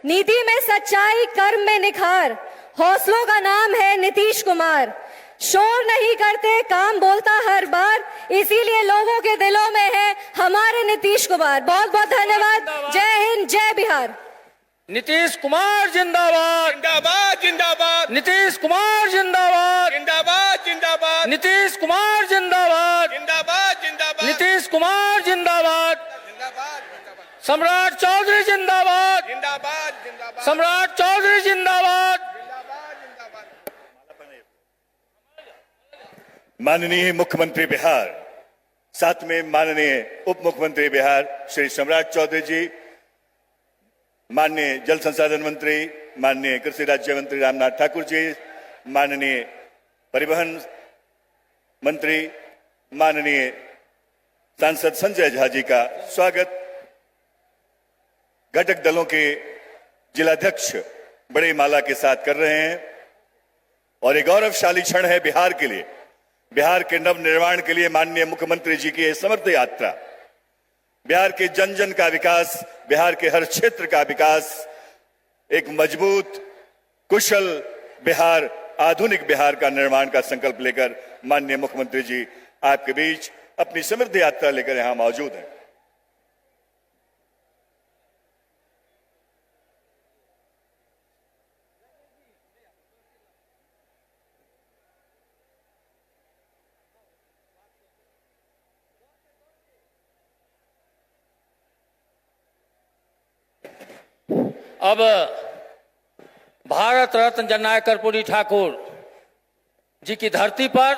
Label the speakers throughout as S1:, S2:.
S1: नीति में सच्चाई, कर्म में निखार, हौसलों का नाम है नीतीश कुमार। शोर नहीं करते, काम बोलता हर बार, इसीलिए लोगों के दिलों में है हमारे नीतीश कुमार। बहुत बहुत धन्यवाद। जय हिंद, जय बिहार।
S2: नीतीश कुमार जिंदाबाद,
S3: जिंदाबाद जिंदाबाद,
S2: नीतीश कुमार जिंदाबाद,
S3: जिंदाबाद जिंदाबाद,
S2: नीतीश कुमार जिंदाबाद,
S3: जिंदाबाद जिंदाबाद,
S2: नीतीश कुमार जिंदाबाद,
S3: जिंदाबाद जिंदाबाद,
S2: सम्राट चौधरी जिंदाबाद,
S3: जिंदाबाद जिंदाबाद,
S2: सम्राट चौधरी जिंदाबाद।
S3: जिंदाबाद जिंदाबाद।
S4: माननीय मुख्यमंत्री बिहार, साथ में माननीय उप मुख्यमंत्री बिहार श्री सम्राट चौधरी जी, माननीय जल संसाधन मंत्री, माननीय कृषि राज्य मंत्री रामनाथ ठाकुर जी, माननीय परिवहन मंत्री, माननीय सांसद संजय झा जी का स्वागत। घटक दलों के जिलाध्यक्ष बड़े माला के साथ कर रहे हैं और एक गौरवशाली क्षण है बिहार के लिए, बिहार के नव निर्माण के लिए माननीय मुख्यमंत्री जी की समर्थ यात्रा, बिहार के जन जन का विकास, बिहार के हर क्षेत्र का विकास, एक मजबूत कुशल बिहार, आधुनिक बिहार का निर्माण का संकल्प लेकर माननीय मुख्यमंत्री जी आपके बीच अपनी समृद्ध यात्रा लेकर यहां मौजूद हैं।
S2: अब भारत रत्न जननायक कर्पूरी ठाकुर जी की धरती पर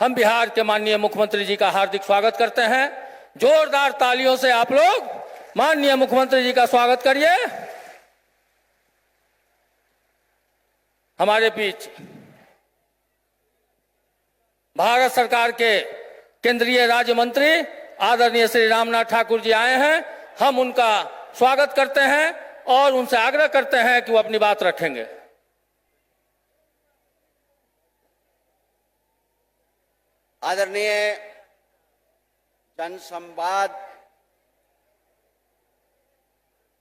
S2: हम बिहार के माननीय मुख्यमंत्री जी का हार्दिक स्वागत करते हैं। जोरदार तालियों से आप लोग माननीय मुख्यमंत्री जी का स्वागत करिए। हमारे बीच भारत सरकार के केंद्रीय राज्य मंत्री आदरणीय श्री रामनाथ ठाकुर जी आए हैं। हम उनका स्वागत करते हैं और उनसे आग्रह करते हैं कि वो अपनी बात रखेंगे।
S5: आदरणीय जनसंवाद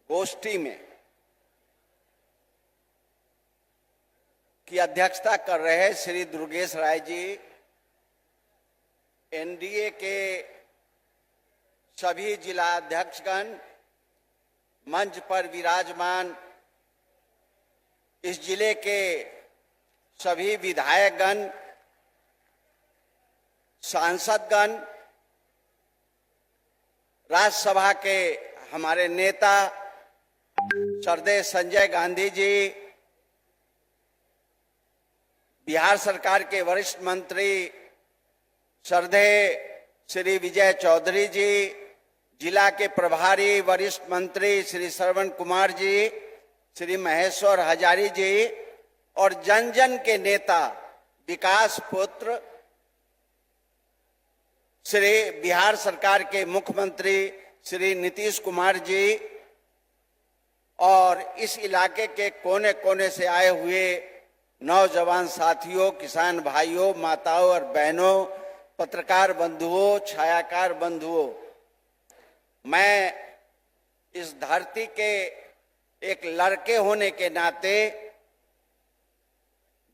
S5: गोष्ठी में की अध्यक्षता कर रहे श्री दुर्गेश राय जी, एनडीए के सभी जिला अध्यक्षगण, मंच पर विराजमान इस जिले के सभी विधायकगण, सांसदगण, राज्यसभा के हमारे नेता श्रद्धेय संजय गांधी जी, बिहार सरकार के वरिष्ठ मंत्री श्रद्धेय श्री विजय चौधरी जी, जिला के प्रभारी वरिष्ठ मंत्री श्री श्रवण कुमार जी, श्री महेश्वर हजारी जी और जन जन के नेता विकास पुत्र श्री बिहार सरकार के मुख्यमंत्री श्री नीतीश कुमार जी और इस इलाके के कोने कोने से आए हुए नौजवान साथियों, किसान भाइयों, माताओं और बहनों, पत्रकार बंधुओं, छायाकार बंधुओं, मैं इस धरती के एक लड़के होने के नाते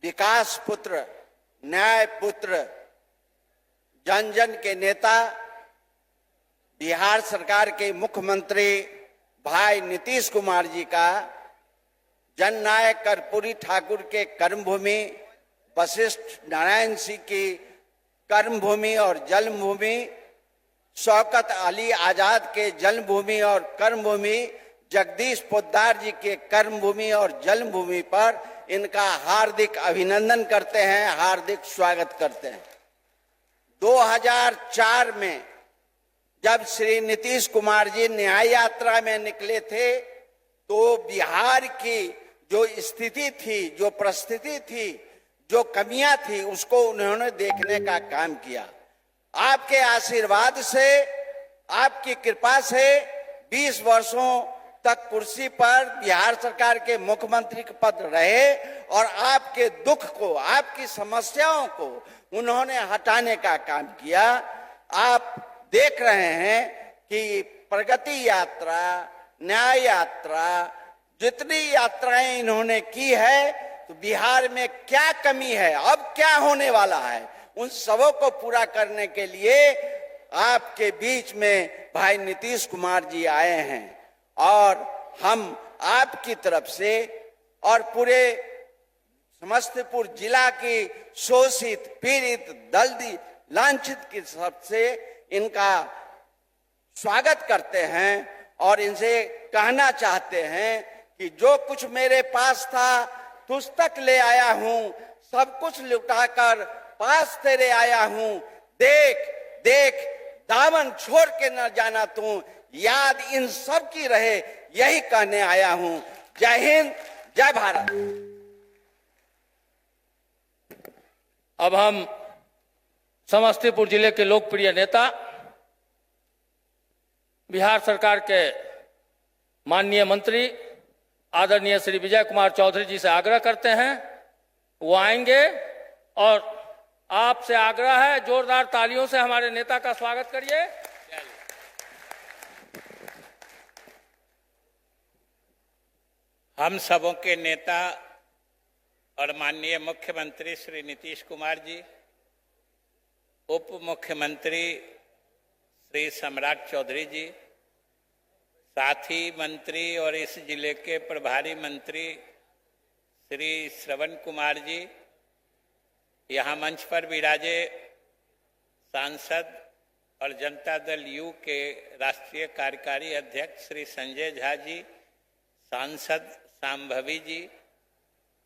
S5: विकास पुत्र, न्याय पुत्र, जन जन के नेता, बिहार सरकार के मुख्यमंत्री भाई नीतीश कुमार जी का, जननायक कर्पूरी ठाकुर के कर्मभूमि, वशिष्ठ नारायण सिंह की कर्मभूमि और जन्मभूमि, शौकत अली आजाद के जन्मभूमि और कर्मभूमि, जगदीश पोद्दार जी के कर्मभूमि और जन्मभूमि पर इनका हार्दिक अभिनंदन करते हैं, हार्दिक स्वागत करते हैं। 2004 में जब श्री नीतीश कुमार जी न्याय यात्रा में निकले थे तो बिहार की जो स्थिति थी, जो परिस्थिति थी, जो कमियां थी, उसको उन्होंने देखने का काम किया। आपके आशीर्वाद से, आपकी कृपा से 20 वर्षों तक कुर्सी पर बिहार सरकार के मुख्यमंत्री के पद रहे और आपके दुख को, आपकी समस्याओं को उन्होंने हटाने का काम किया। आप देख रहे हैं कि प्रगति यात्रा, न्याय यात्रा, जितनी यात्राएं इन्होंने की है, तो बिहार में क्या कमी है, अब क्या होने वाला है, उन सबों को पूरा करने के लिए आपके बीच में भाई नीतीश कुमार जी आए हैं। और हम आपकी तरफ से और पूरे समस्तीपुर जिला की शोषित, पीड़ित, दलित, लांछित की तरफ से इनका स्वागत करते हैं और इनसे कहना चाहते हैं कि जो कुछ मेरे पास था तुझ तक ले आया हूं, सब कुछ लुटाकर पास तेरे आया हूं, देख देख दामन छोड़ के न जाना तू, याद इन सब की रहे, यही कहने आया हूं। जय हिंद, जय भारत।
S2: अब हम समस्तीपुर जिले के लोकप्रिय नेता, बिहार सरकार के माननीय मंत्री आदरणीय श्री विजय कुमार चौधरी जी से आग्रह करते हैं, वो आएंगे और आपसे आग्रह है जोरदार तालियों से हमारे नेता का स्वागत करिए।
S6: हम सबों के नेता और माननीय मुख्यमंत्री श्री नीतीश कुमार जी, उप मुख्यमंत्री श्री सम्राट चौधरी जी, साथी मंत्री और इस जिले के प्रभारी मंत्री श्री श्रवण कुमार जी, यहाँ मंच पर विराजे सांसद और जनता दल यू के राष्ट्रीय कार्यकारी अध्यक्ष श्री संजय झा जी, सांसद सांभवी जी,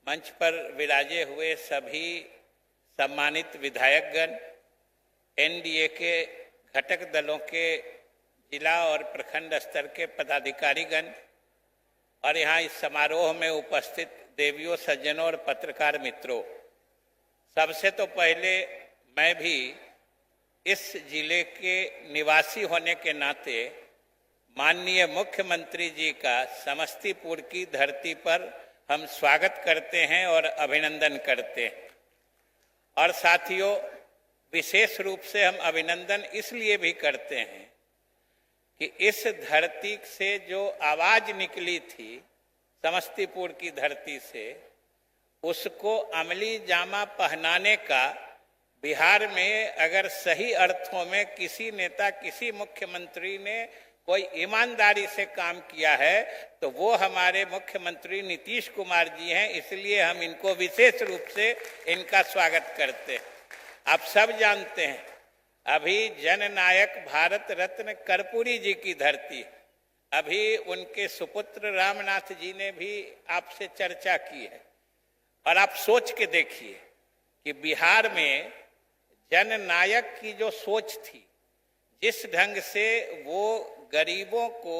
S6: मंच पर विराजे हुए सभी सम्मानित विधायकगण, एनडीए के घटक दलों के जिला और प्रखंड स्तर के पदाधिकारीगण और यहाँ इस समारोह में उपस्थित देवियों, सज्जनों और पत्रकार मित्रों, सबसे तो पहले मैं भी इस जिले के निवासी होने के नाते माननीय मुख्यमंत्री जी का समस्तीपुर की धरती पर हम स्वागत करते हैं और अभिनंदन करते हैं। और साथियों, विशेष रूप से हम अभिनंदन इसलिए भी करते हैं कि इस धरती से जो आवाज निकली थी, समस्तीपुर की धरती से, उसको अमली जामा पहनाने का बिहार में अगर सही अर्थों में किसी नेता, किसी मुख्यमंत्री ने कोई ईमानदारी से काम किया है तो वो हमारे मुख्यमंत्री नीतीश कुमार जी हैं। इसलिए हम इनको विशेष रूप से इनका स्वागत करते हैं। आप सब जानते हैं, अभी जननायक भारत रत्न कर्पूरी जी की धरती, अभी उनके सुपुत्र रामनाथ जी ने भी आपसे चर्चा की है। और आप सोच के देखिए कि बिहार में जननायक की जो सोच थी, जिस ढंग से वो गरीबों को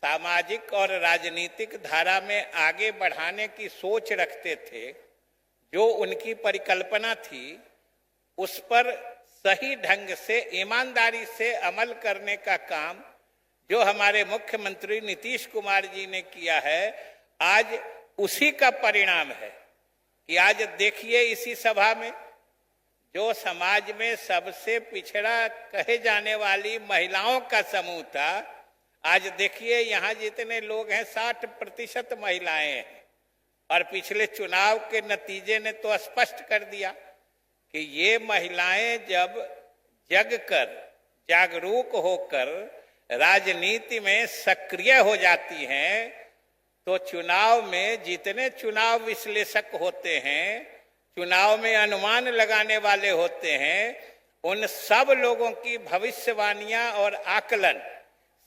S6: सामाजिक और राजनीतिक धारा में आगे बढ़ाने की सोच रखते थे, जो उनकी परिकल्पना थी, उस पर सही ढंग से ईमानदारी से अमल करने का काम जो हमारे मुख्यमंत्री नीतीश कुमार जी ने किया है, आज उसी का परिणाम है कि आज देखिए इसी सभा में जो समाज में सबसे पिछड़ा कहे जाने वाली महिलाओं का समूह था, आज देखिए यहाँ जितने लोग हैं 60% महिलाएं हैं। और पिछले चुनाव के नतीजे ने तो स्पष्ट कर दिया कि ये महिलाएं जब जगकर, जागरूक होकर राजनीति में सक्रिय हो जाती हैं, तो चुनाव में जितने चुनाव विश्लेषक होते हैं, चुनाव में अनुमान लगाने वाले होते हैं, उन सब लोगों की भविष्यवाणियां और आकलन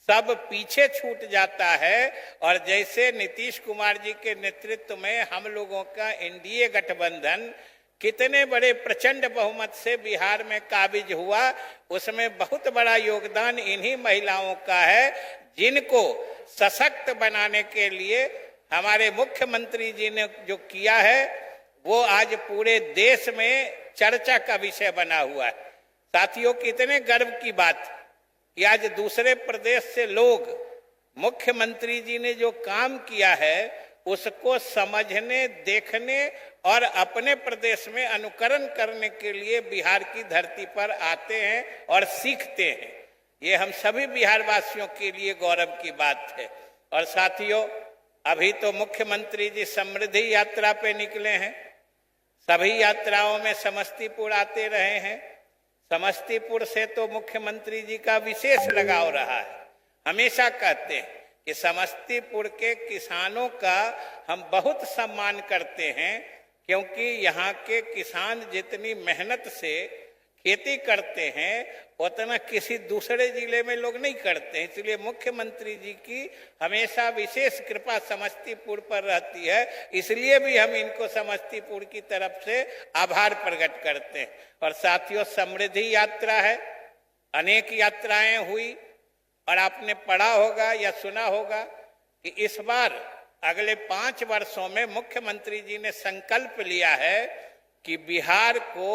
S6: सब पीछे छूट जाता है। और जैसे नीतीश कुमार जी के नेतृत्व में हम लोगों का एनडीए गठबंधन कितने बड़े प्रचंड बहुमत से बिहार में काबिज हुआ, उसमें बहुत बड़ा योगदान इन्हीं महिलाओं का है, जिनको सशक्त बनाने के लिए हमारे मुख्यमंत्री जी ने जो किया है वो आज पूरे देश में चर्चा का विषय बना हुआ है। साथियों, कितने गर्व की बात कि आज दूसरे प्रदेश से लोग मुख्यमंत्री जी ने जो काम किया है उसको समझने, देखने और अपने प्रदेश में अनुकरण करने के लिए बिहार की धरती पर आते हैं और सीखते हैं। ये हम सभी बिहार वासियों के लिए गौरव की बात है। और साथियों, अभी तो मुख्यमंत्री जी समृद्धि यात्रा पे निकले हैं। सभी यात्राओं में समस्तीपुर आते रहे हैं। समस्तीपुर से तो मुख्यमंत्री जी का विशेष लगाव रहा है। हमेशा कहते हैं कि समस्तीपुर के किसानों का हम बहुत सम्मान करते हैं, क्योंकि यहाँ के किसान जितनी मेहनत से खेती करते हैं उतना किसी दूसरे जिले में लोग नहीं करते हैं। इसलिए मुख्यमंत्री जी की हमेशा विशेष कृपा समस्तीपुर पर रहती है। इसलिए भी हम इनको समस्तीपुर की तरफ से आभार प्रकट करते हैं। और साथियों, समृद्धि यात्रा है, अनेक यात्राएं हुई और आपने पढ़ा होगा या सुना होगा कि इस बार अगले 5 वर्षों में मुख्यमंत्री जी ने संकल्प लिया है कि बिहार को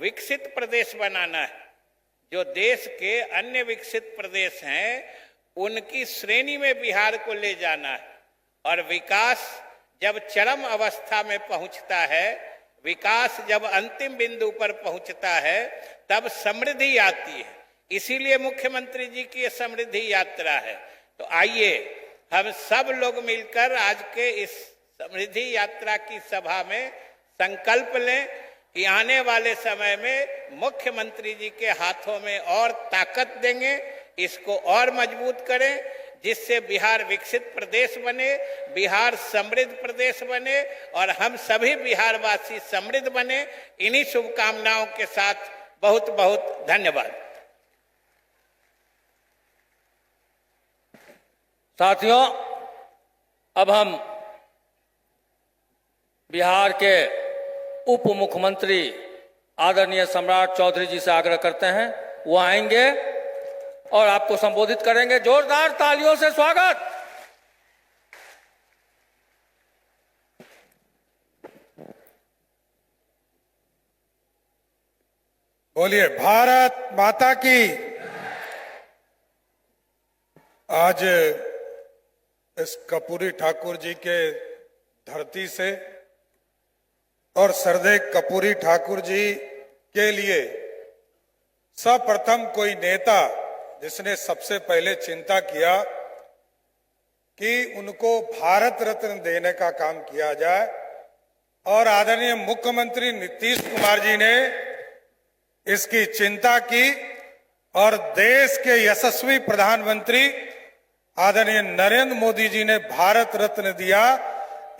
S6: विकसित प्रदेश बनाना है। जो देश के अन्य विकसित प्रदेश हैं उनकी श्रेणी में बिहार को ले जाना है। और विकास जब चरम अवस्था में पहुंचता है, विकास जब अंतिम बिंदु पर पहुंचता है, तब समृद्धि आती है। इसीलिए मुख्यमंत्री जी की ये समृद्धि यात्रा है। तो आइए हम सब लोग मिलकर आज के इस समृद्धि यात्रा की सभा में संकल्प लें कि आने वाले समय में मुख्यमंत्री जी के हाथों में और ताकत देंगे, इसको और मजबूत करें, जिससे बिहार विकसित प्रदेश बने, बिहार समृद्ध प्रदेश बने और हम सभी बिहारवासी समृद्ध बने। इन्हीं शुभकामनाओं के साथ बहुत बहुत धन्यवाद।
S2: साथियों, अब हम बिहार के उप मुख्यमंत्री आदरणीय सम्राट चौधरी जी से आग्रह करते हैं, वो आएंगे और आपको संबोधित करेंगे। जोरदार तालियों से स्वागत।
S7: बोलिए भारत माता की। आज इस कपूरी ठाकुर जी के धरती से और सरदेव कपूरी ठाकुर जी के लिए सर्वप्रथम कोई नेता जिसने सबसे पहले चिंता किया कि उनको भारत रत्न देने का काम किया जाए, और आदरणीय मुख्यमंत्री नीतीश कुमार जी ने इसकी चिंता की और देश के यशस्वी प्रधानमंत्री आदरणीय नरेंद्र मोदी जी ने भारत रत्न दिया।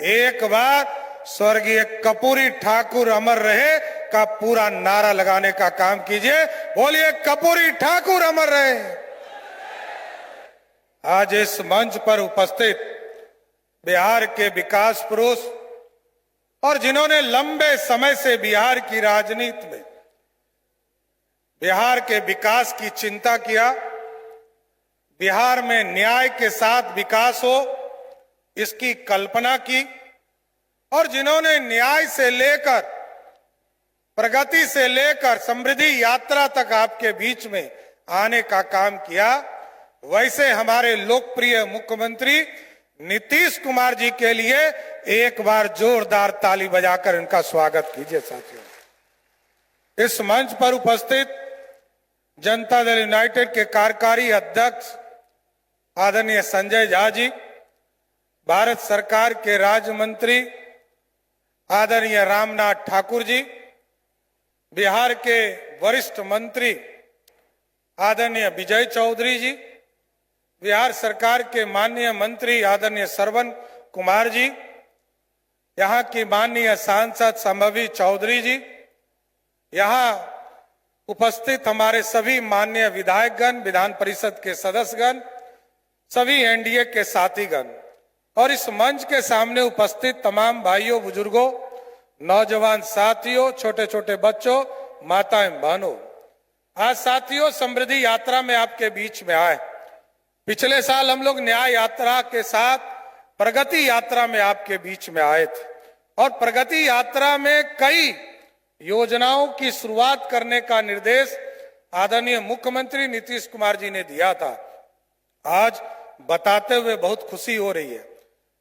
S7: एक बार स्वर्गीय कपूरी ठाकुर अमर रहे का पूरा नारा लगाने का काम कीजिए। बोलिए कपूरी ठाकुर अमर रहे। आज इस मंच पर उपस्थित बिहार के विकास पुरुष और जिन्होंने लंबे समय से बिहार की राजनीति में बिहार के विकास की चिंता किया, बिहार में न्याय के साथ विकास हो इसकी कल्पना की, और जिन्होंने न्याय से लेकर प्रगति से लेकर समृद्धि यात्रा तक आपके बीच में आने का काम किया, वैसे हमारे लोकप्रिय मुख्यमंत्री नीतीश कुमार जी के लिए एक बार जोरदार ताली बजाकर इनका स्वागत कीजिए। साथियों, इस मंच पर उपस्थित जनता दल यूनाइटेड के कार्यकारी अध्यक्ष आदरणीय संजय झा जी, भारत सरकार के राज्य मंत्री आदरणीय रामनाथ ठाकुर जी, बिहार के वरिष्ठ मंत्री आदरणीय विजय चौधरी जी, बिहार सरकार के माननीय मंत्री आदरणीय श्रवण कुमार जी, यहाँ की माननीय सांसद संभवी चौधरी जी, यहाँ उपस्थित हमारे सभी माननीय विधायकगण, विधान परिषद के सदस्यगण, सभी एनडीए के साथीगण और इस मंच के सामने उपस्थित तमाम भाइयों, बुजुर्गों, नौजवान साथियों, छोटे छोटे बच्चों, माताएं, बहनों, आज साथियों समृद्धि यात्रा में आपके बीच में आए। पिछले साल हम लोग न्याय यात्रा के साथ प्रगति यात्रा में आपके बीच में आए थे, और प्रगति यात्रा में कई योजनाओं की शुरुआत करने का निर्देश आदरणीय मुख्यमंत्री नीतीश कुमार जी ने दिया था। आज बताते हुए बहुत खुशी हो रही है,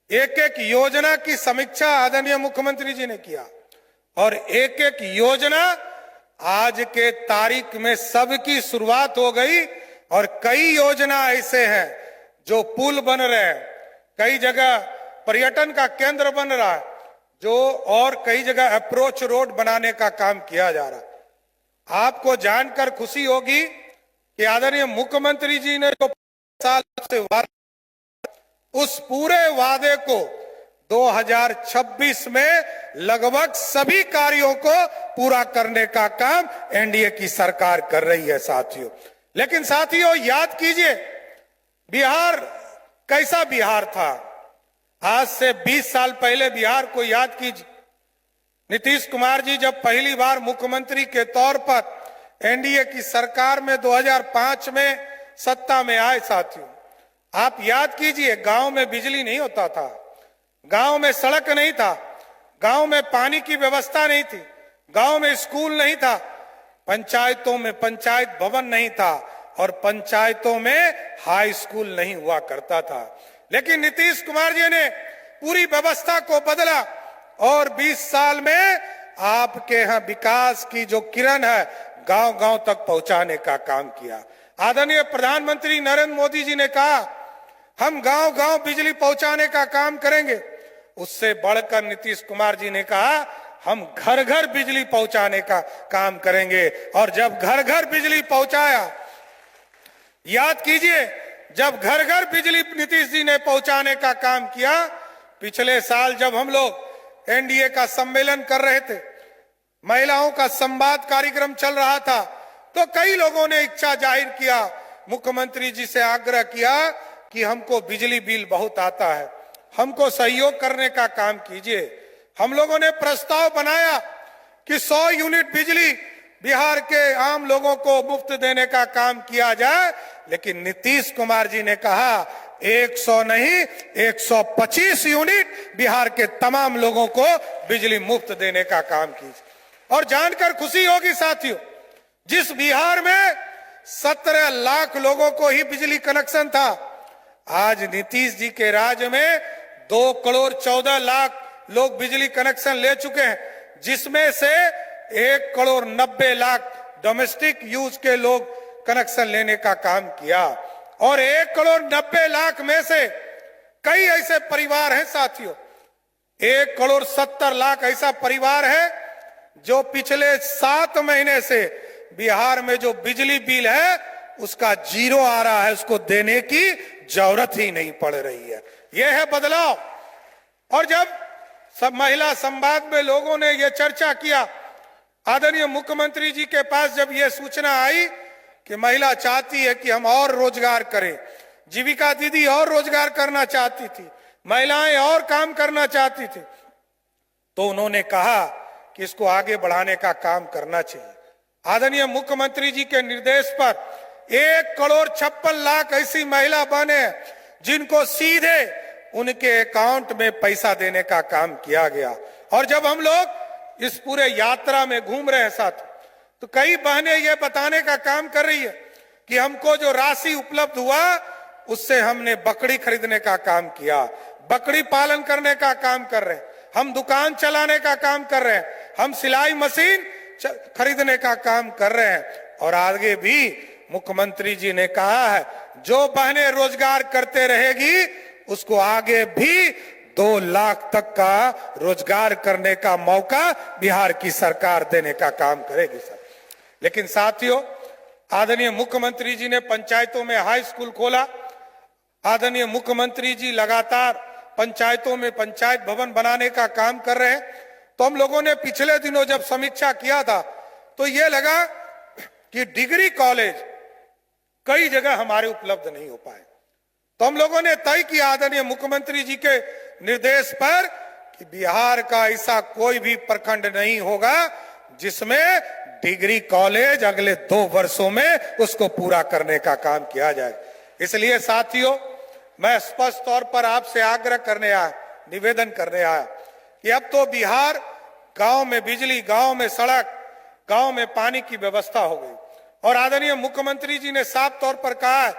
S7: एक एक योजना की समीक्षा आदरणीय मुख्यमंत्री जी ने किया, और एक एक योजना आज के तारीख में सबकी शुरुआत हो गई, और कई योजना ऐसे हैं जो पुल बन रहे हैं, कई जगह पर्यटन का केंद्र बन रहा है, जो और कई जगह अप्रोच रोड बनाने का काम किया जा रहा है। आपको जानकर खुशी होगी कि आदरणीय मुख्यमंत्री जी ने जो साल से उस पूरे वादे को 2026 में लगभग सभी कार्यों को पूरा करने का काम एनडीए की सरकार कर रही है साथियों। लेकिन साथियों याद कीजिए, बिहार कैसा बिहार था। आज से 20 साल पहले बिहार को याद कीजिए। नीतीश कुमार जी जब पहली बार मुख्यमंत्री के तौर पर एनडीए की सरकार में 2005 में सत्ता में आए साथियों, आप याद कीजिए, गांव में बिजली नहीं होता था, गांव में सड़क नहीं था, गांव में पानी की व्यवस्था नहीं थी, गांव में स्कूल नहीं था, पंचायतों में पंचायत भवन नहीं था और पंचायतों में हाई स्कूल नहीं हुआ करता था। लेकिन नीतीश कुमार जी ने पूरी व्यवस्था को बदला और 20 साल में आपके यहां विकास की जो किरण है गांव गांव तक पहुंचाने का काम किया। आदरणीय प्रधानमंत्री नरेंद्र मोदी जी ने कहा हम गांव गांव बिजली पहुंचाने का काम करेंगे। उससे बढ़कर नीतीश कुमार जी ने कहा हम घर घर बिजली पहुंचाने का काम करेंगे। और जब घर घर बिजली पहुंचाया, याद कीजिए, जब घर घर बिजली नीतीश जी ने पहुंचाने का काम किया, पिछले साल जब हम लोग एनडीए का सम्मेलन कर रहे थे, महिलाओं का संवाद कार्यक्रम चल रहा था, तो कई लोगों ने इच्छा जाहिर किया, मुख्यमंत्री जी से आग्रह किया कि हमको बिजली बिल बहुत आता है, हमको सहयोग करने का काम कीजिए। हम लोगों ने प्रस्ताव बनाया कि 100 यूनिट बिजली बिहार के आम लोगों को मुफ्त देने का काम किया जाए। लेकिन नीतीश कुमार जी ने कहा 100 नहीं 125 यूनिट बिहार के तमाम लोगों को बिजली मुफ्त देने का काम कीजिए। और जानकर खुशी होगी साथियों, जिस बिहार में 17 लाख लोगों को ही बिजली कनेक्शन था, आज नीतीश जी के राज में 2 करोड़ 14 लाख लोग बिजली कनेक्शन ले चुके हैं, जिसमें से 1 करोड़ 90 लाख डोमेस्टिक यूज के लोग कनेक्शन लेने का काम किया। और 1 करोड़ 90 लाख में से कई ऐसे परिवार हैं साथियों, 1 करोड़ 70 लाख ऐसा परिवार है जो पिछले 7 महीने से बिहार में जो बिजली बिल है उसका जीरो आ रहा है, उसको देने की जरूरत ही नहीं पड़ रही है। यह है बदलाव। और जब सब महिला संवाद में लोगों ने यह चर्चा किया, आदरणीय मुख्यमंत्री जी के पास जब यह सूचना आई कि महिला चाहती है कि हम और रोजगार करें, जीविका दीदी और रोजगार करना चाहती थी, महिलाएं और काम करना चाहती थी, तो उन्होंने कहा कि इसको आगे बढ़ाने का काम करना चाहिए। आदरणीय मुख्यमंत्री जी के निर्देश पर 1 करोड़ 56 लाख ऐसी महिला बने जिनको सीधे उनके अकाउंट में पैसा देने का काम किया गया। और जब हम लोग इस पूरे यात्रा में घूम रहे हैं साथ, तो कई बहनें ये बताने का काम कर रही है कि हमको जो राशि उपलब्ध हुआ उससे हमने बकरी खरीदने का काम किया, बकरी पालन करने का काम कर रहे हैं, हम दुकान चलाने का काम कर रहे हैं, हम सिलाई मशीन खरीदने का काम कर रहे हैं। और आगे भी मुख्यमंत्री जी ने कहा है जो बहनें रोजगार करते रहेगी उसको आगे भी 2 लाख तक का रोजगार करने का मौका बिहार की सरकार देने का काम करेगी सर। लेकिन साथियों, आदरणीय मुख्यमंत्री जी ने पंचायतों में हाई स्कूल खोला, आदरणीय मुख्यमंत्री जी लगातार पंचायतों में पंचायत भवन बनाने का काम कर रहे हैं। तो हम लोगों ने पिछले दिनों जब समीक्षा किया था तो ये लगा कि डिग्री कॉलेज कई जगह हमारे उपलब्ध नहीं हो पाए। तो हम लोगों ने तय किया आदरणीय मुख्यमंत्री जी के निर्देश पर कि बिहार का ऐसा कोई भी प्रखंड नहीं होगा जिसमें डिग्री कॉलेज अगले 2 वर्षों में उसको पूरा करने का काम किया जाए। इसलिए साथियों, मैं स्पष्ट तौर पर आपसे आग्रह करने आया, निवेदन करने आया कि अब तो बिहार गांव में बिजली, गांव में सड़क, गांव में पानी की व्यवस्था हो गई। और आदरणीय मुख्यमंत्री जी ने साफ तौर पर कहा है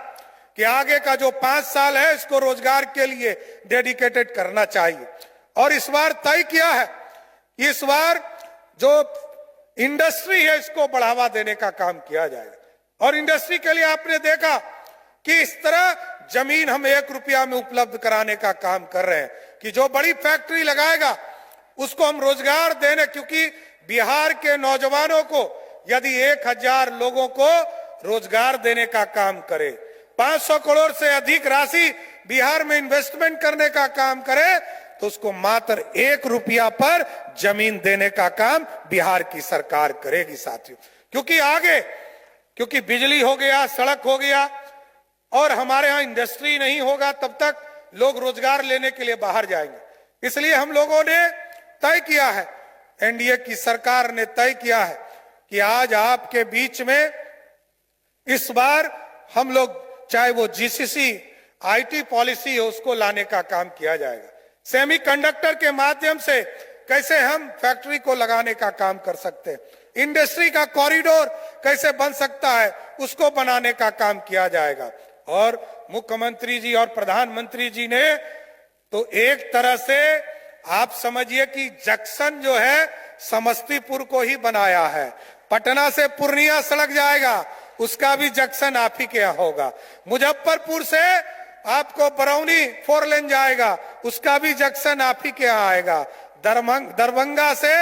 S7: कि आगे का जो 5 साल है इसको रोजगार के लिए डेडिकेटेड करना चाहिए। और इस बार तय किया है कि इस बार जो इंडस्ट्री है इसको बढ़ावा देने का काम किया जाएगा। और इंडस्ट्री के लिए आपने देखा कि इस तरह जमीन हम 1 रुपया में उपलब्ध कराने का काम कर रहे हैं। कि जो बड़ी फैक्ट्री लगाएगा उसको हम रोजगार देने, क्योंकि बिहार के नौजवानों को यदि 1000 लोगों को रोजगार देने का काम करे, 500 करोड़ से अधिक राशि बिहार में इन्वेस्टमेंट करने का काम करे, तो उसको मात्र 1 रुपया पर जमीन देने का काम बिहार की सरकार करेगी साथियों। क्योंकि बिजली हो गया, सड़क हो गया और हमारे यहाँ इंडस्ट्री नहीं होगा, तब तक लोग रोजगार लेने के लिए बाहर जाएंगे। इसलिए हम लोगों ने तय किया है, एनडीए की सरकार ने तय किया है कि आज आपके बीच में इस बार हम लोग, चाहे वो जीसीसी आईटी पॉलिसी हो, उसको लाने का काम किया जाएगा। सेमीकंडक्टर के माध्यम से कैसे हम फैक्ट्री को लगाने का काम कर सकते हैं, इंडस्ट्री का कॉरिडोर कैसे बन सकता है, उसको बनाने का काम किया जाएगा। और मुख्यमंत्री जी और प्रधानमंत्री जी ने तो एक तरह से आप समझिए कि जंक्शन जो है समस्तीपुर को ही बनाया है। पटना से पूर्णिया सड़क जाएगा, उसका भी जंक्शन आप ही के यहाँ होगा। मुजफ्फरपुर से आपको बरौनी 4 लेन जाएगा, उसका भी जंक्शन आप ही के यहाँ आएगा। दरभंगा से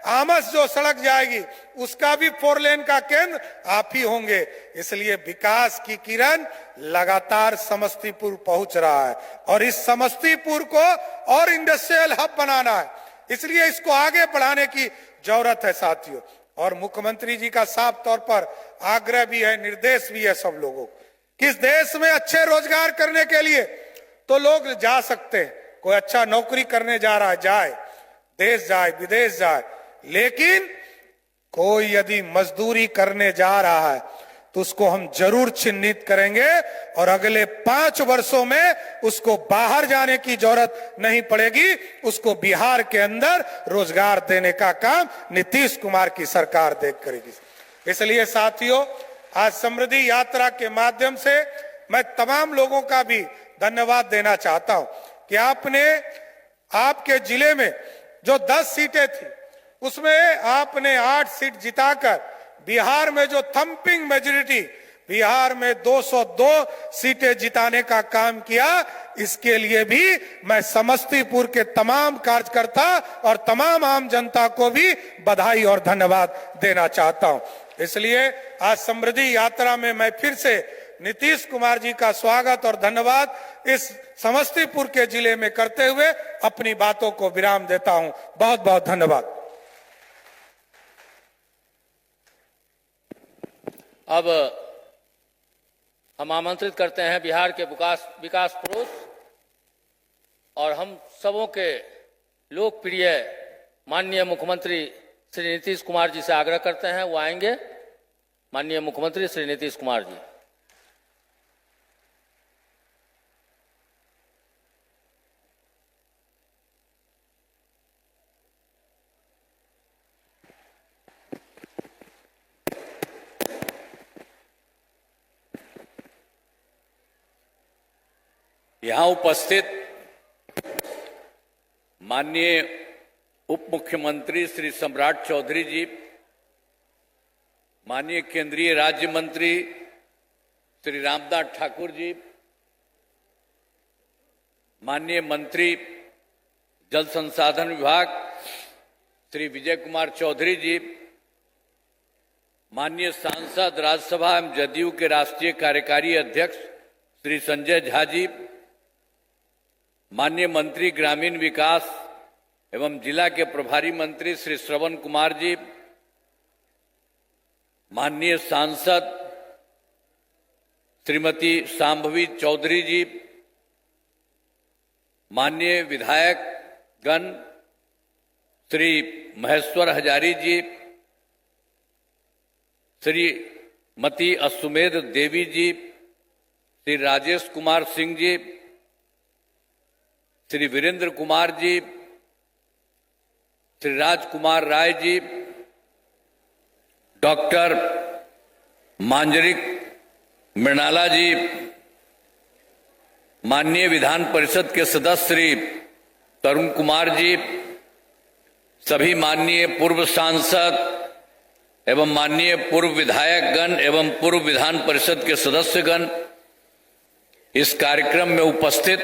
S7: आमस जो सड़क जाएगी, उसका भी 4 लेन का केंद्र आप ही होंगे। इसलिए विकास की किरण लगातार समस्तीपुर पहुंच रहा है और इस समस्तीपुर को और इंडस्ट्रियल हब बनाना है, इसलिए इसको आगे बढ़ाने की जरूरत है साथियों। और मुख्यमंत्री जी का साफ तौर पर आग्रह भी है, निर्देश भी है सब लोगों को कि इस देश में अच्छे रोजगार करने के लिए तो लोग जा सकते हैं, कोई अच्छा नौकरी करने जा रहा है जाए, देश जाए, विदेश जाए, लेकिन कोई यदि मजदूरी करने जा रहा है तो उसको हम जरूर चिन्हित करेंगे और अगले 5 वर्षों में उसको बाहर जाने की जरूरत नहीं पड़ेगी, उसको बिहार के अंदर रोजगार देने का काम नीतीश कुमार की सरकार देख करेगी। इसलिए साथियों, आज समृद्धि यात्रा के माध्यम से मैं तमाम लोगों का भी धन्यवाद देना चाहता हूं कि आपने आपके जिले में जो 10 सीटें थी उसमें आपने 8 सीट जिताकर बिहार में जो थंपिंग मेजॉरिटी, बिहार में 202 सीटें जिताने का काम किया। इसके लिए भी मैं समस्तीपुर के तमाम कार्यकर्ता और तमाम आम जनता को भी बधाई और धन्यवाद देना चाहता हूं। इसलिए आज समृद्धि यात्रा में मैं फिर से नीतीश कुमार जी का स्वागत और धन्यवाद इस समस्तीपुर के जिले में करते हुए अपनी बातों को विराम देता हूं। बहुत बहुत धन्यवाद।
S2: अब हम आमंत्रित करते हैं बिहार के विकास पुरुष और हम सबों के लोकप्रिय माननीय मुख्यमंत्री श्री नीतीश कुमार जी से आग्रह करते हैं, वो आएंगे। माननीय मुख्यमंत्री श्री नीतीश कुमार जी।
S8: यहाँ उपस्थित माननीय उप मुख्यमंत्री श्री सम्राट चौधरी जी, माननीय केंद्रीय राज्य मंत्री श्री रामदास ठाकुर जी, माननीय मंत्री जल संसाधन विभाग श्री विजय कुमार चौधरी जी, माननीय सांसद राज्यसभा एवं जदयू के राष्ट्रीय कार्यकारी अध्यक्ष श्री संजय झा जी, माननीय मंत्री ग्रामीण विकास एवं जिला के प्रभारी मंत्री श्री श्रवण कुमार जी, माननीय सांसद श्रीमती शांभवी चौधरी जी, माननीय विधायक गण श्री महेश्वर हजारी जी, श्रीमती अश्वमेध देवी जी, श्री राजेश कुमार सिंह जी, श्री वीरेंद्र कुमार जी, श्री राजकुमार राय जी, डॉक्टर मांजरिक मृणाला जी, माननीय विधान परिषद के सदस्य श्री तरुण कुमार जी, सभी माननीय पूर्व सांसद एवं माननीय पूर्व विधायक गण एवं पूर्व विधान परिषद के सदस्यगण, इस कार्यक्रम में उपस्थित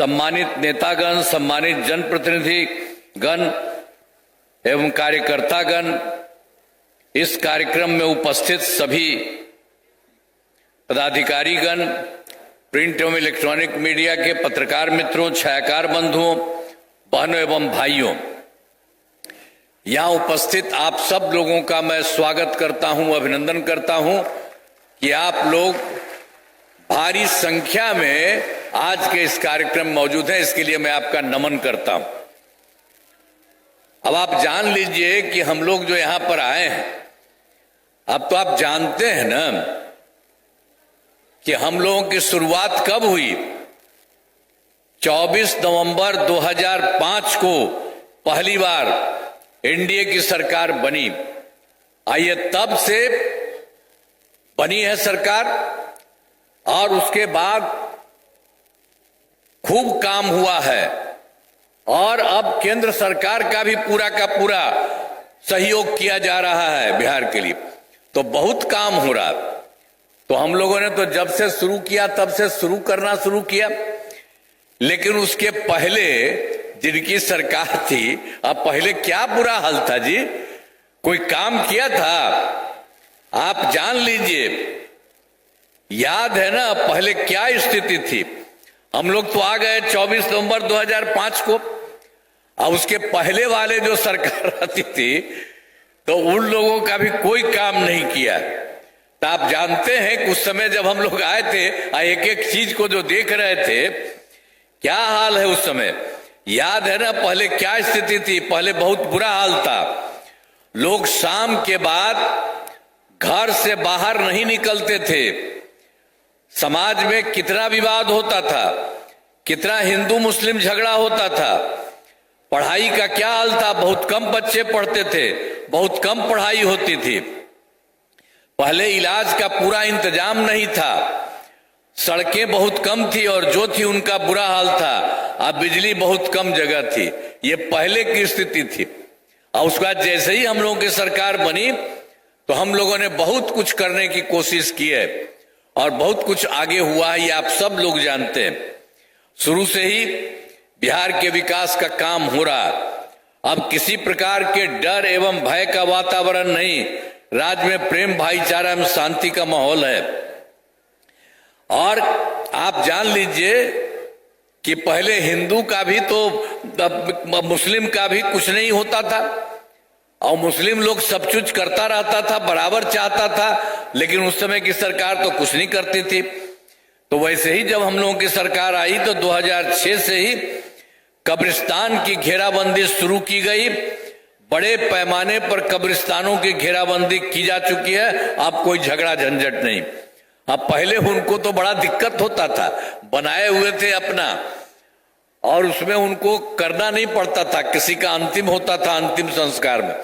S8: सम्मानित नेतागण, सम्मानित जनप्रतिनिधिगण एवं कार्यकर्तागण, इस कार्यक्रम में उपस्थित सभी पदाधिकारीगण, प्रिंट एवं इलेक्ट्रॉनिक मीडिया के पत्रकार मित्रों, छायाकार बंधुओं, बहनों एवं भाइयों, यहां उपस्थित आप सब लोगों का मैं स्वागत करता हूं, अभिनंदन करता हूं कि आप लोग भारी संख्या में आज के इस कार्यक्रम में मौजूद हैं। इसके लिए मैं आपका नमन करता हूं। अब आप जान लीजिए कि हम लोग जो यहां पर आए हैं, अब तो आप जानते हैं ना कि हम लोगों की शुरुआत कब हुई। 24 नवंबर 2005 को पहली बार एनडीए की सरकार बनी। आइए, तब से बनी है सरकार और उसके बाद खूब काम हुआ है और अब केंद्र सरकार का भी पूरा का पूरा सहयोग किया जा रहा है बिहार के लिए। तो बहुत काम हो रहा। तो हम लोगों ने तो जब से शुरू किया तब से शुरू करना शुरू किया, लेकिन उसके पहले जिनकी सरकार थी, अब पहले क्या बुरा हाल था जी? कोई काम किया था? आप जान लीजिए, याद है ना पहले क्या स्थिति थी। हम लोग तो आ गए 24 नवंबर 2005 को। अब उसके पहले वाले जो सरकार रहती थी तो उन लोगों का भी कोई काम नहीं किया। तो आप जानते हैं कि उस समय जब हम लोग आए थे, एक एक चीज को जो देख रहे थे, क्या हाल है उस समय। याद है ना पहले क्या स्थिति थी? पहले बहुत बुरा हाल था। लोग शाम के बाद घर से बाहर नहीं निकलते थे। समाज में कितना विवाद होता था, कितना हिंदू मुस्लिम झगड़ा होता था। पढ़ाई का क्या हाल था? बहुत कम बच्चे पढ़ते थे, बहुत कम पढ़ाई होती थी। पहले इलाज का पूरा इंतजाम नहीं था, सड़कें बहुत कम थी और जो थी उनका बुरा हाल था। अब बिजली बहुत कम जगह थी। ये पहले की स्थिति थी। और उसके बाद जैसे ही हम लोगों की सरकार बनी तो हम लोगों ने बहुत कुछ करने की कोशिश की है और बहुत कुछ आगे हुआ है, ये आप सब लोग जानते हैं। शुरू से ही बिहार के विकास का काम हो रहा। अब किसी प्रकार के डर एवं भय का वातावरण नहीं, राज्य में प्रेम, भाईचारा एवं शांति का माहौल है। और आप जान लीजिए कि पहले हिंदू का भी तो मुस्लिम का भी कुछ नहीं होता था और मुस्लिम लोग सब कुछ करता रहता था, बराबर चाहता था, लेकिन उस समय की सरकार तो कुछ नहीं करती थी। तो वैसे ही जब हम लोगों की सरकार आई तो 2006 से ही कब्रिस्तान की घेराबंदी शुरू की गई। बड़े पैमाने पर कब्रिस्तानों की घेराबंदी की जा चुकी है। अब कोई झगड़ा झंझट नहीं। अब पहले उनको तो बड़ा दिक्कत होता था, बनाए हुए थे अपना और उसमें उनको करना नहीं पड़ता था, किसी का अंतिम होता था अंतिम संस्कार में।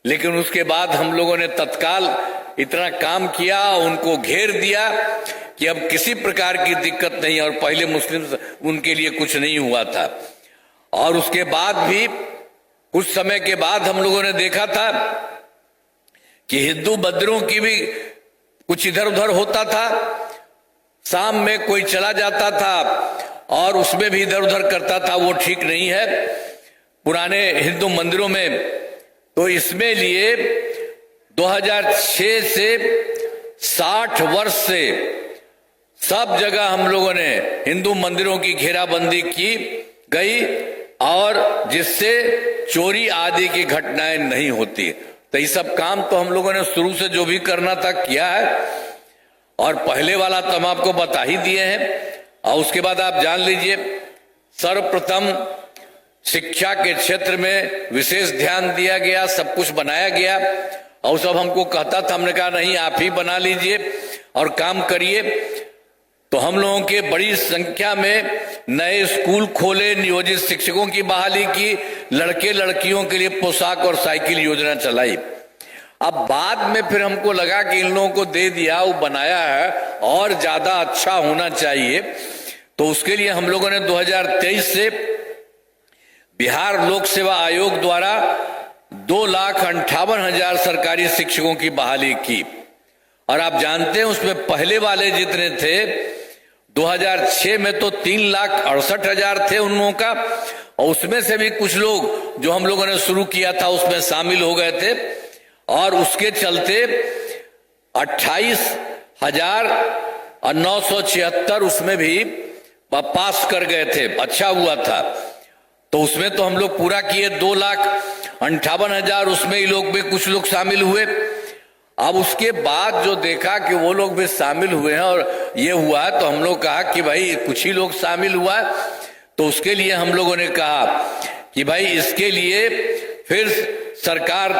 S8: लेकिन उसके बाद हम लोगों ने तत्काल इतना काम किया, उनको घेर दिया कि अब किसी प्रकार की दिक्कत नहीं। और पहले मुस्लिम उनके लिए कुछ नहीं हुआ था। और उसके बाद भी कुछ समय के बाद हम लोगों ने देखा था कि हिंदू मंदिरों की भी कुछ इधर उधर होता था। शाम में कोई चला जाता था और उसमें भी इधर उधर करता था, वो ठीक नहीं है पुराने हिंदू मंदिरों में। तो इसमें लिए 2006 से 60 वर्ष से सब जगह हम लोगों ने हिंदू मंदिरों की घेराबंदी की गई और जिससे चोरी आदि की घटनाएं नहीं होती। तो ये सब काम तो हम लोगों ने शुरू से जो भी करना था किया है और पहले वाला तो हम आपको बता ही दिए हैं। और उसके बाद आप जान लीजिए, सर्वप्रथम शिक्षा के क्षेत्र में विशेष ध्यान दिया गया, सब कुछ बनाया गया। और सब हमको कहता था, हमने कहा नहीं आप ही बना लीजिए और काम करिए। तो हम लोगों के बड़ी संख्या में नए स्कूल खोले, नियोजित शिक्षकों की बहाली की, लड़के लड़कियों के लिए पोशाक और साइकिल योजना चलाई। अब बाद में फिर हमको लगा कि इन लोगों को दे दिया, वो बनाया है और ज्यादा अच्छा होना चाहिए। तो उसके लिए हम लोगों ने 2023 से बिहार लोक सेवा आयोग द्वारा 2,58,000 सरकारी शिक्षकों की बहाली की। और आप जानते हैं उसमें पहले वाले जितने थे 2006 में तो 3,68,000 थे उन लोगों का, और उसमें से भी कुछ लोग जो हम लोगों ने शुरू किया था उसमें शामिल हो गए थे, और उसके चलते 28,976 उसमें भी पास कर गए थे। अच्छा हुआ था। तो उसमें तो हम लोग पूरा किए। 2,58,000 उसमें ही लोग भी कुछ लोग शामिल हुए। अब उसके बाद जो देखा कि वो लोग भी शामिल हुए हैं और ये हुआ, तो हम लोग कहा कि भाई कुछ ही लोग शामिल हुआ, तो उसके लिए हम लोगों ने कहा कि भाई इसके लिए फिर सरकार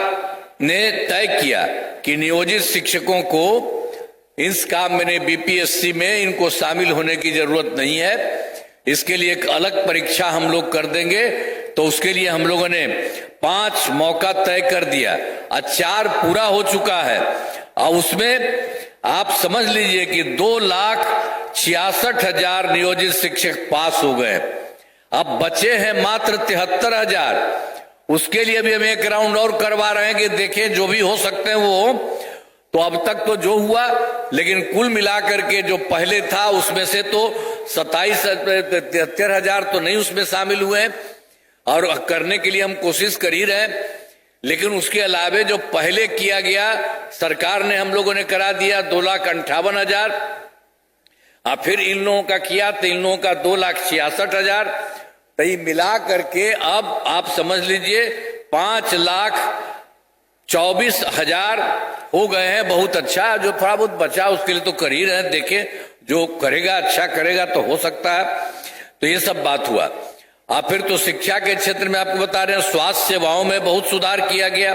S8: ने तय किया कि नियोजित शिक्षकों को इस काम में बीपीएससी में इनको शामिल होने की जरूरत नहीं है, इसके लिए एक अलग परीक्षा हम लोग कर देंगे। तो उसके लिए हम लोगों ने 5 मौका तय कर दिया, और 4 पूरा हो चुका है। और उसमें आप समझ लीजिए कि 2,66,000 नियोजित शिक्षक पास हो गए। अब बचे हैं मात्र 73,000। उसके लिए भी हम एक राउंड और करवा रहे हैं कि देखें जो भी हो सकते हैं वो हो। तो अब तक तो जो हुआ, लेकिन कुल मिलाकर के जो पहले था उसमें से तो 73,000 तो नहीं उसमें शामिल हुए, और करने के लिए हम कोशिश कर ही रहे। लेकिन उसके अलावे जो पहले किया गया सरकार ने हम लोगों ने करा दिया 2,58,000, और फिर इन लोगों का किया तो इन लोगों का 2,66,000। तो ये मिला करके अब आप समझ लीजिए 5,24,000 हो गए हैं। बहुत अच्छा। जो थोड़ा बहुत बचा उसके लिए तो कर ही रहे हैं, देखें जो करेगा अच्छा करेगा तो हो सकता है। तो ये सब बात हुआ। और फिर तो शिक्षा के क्षेत्र में आपको बता रहे हैं, स्वास्थ्य सेवाओं में बहुत सुधार किया गया।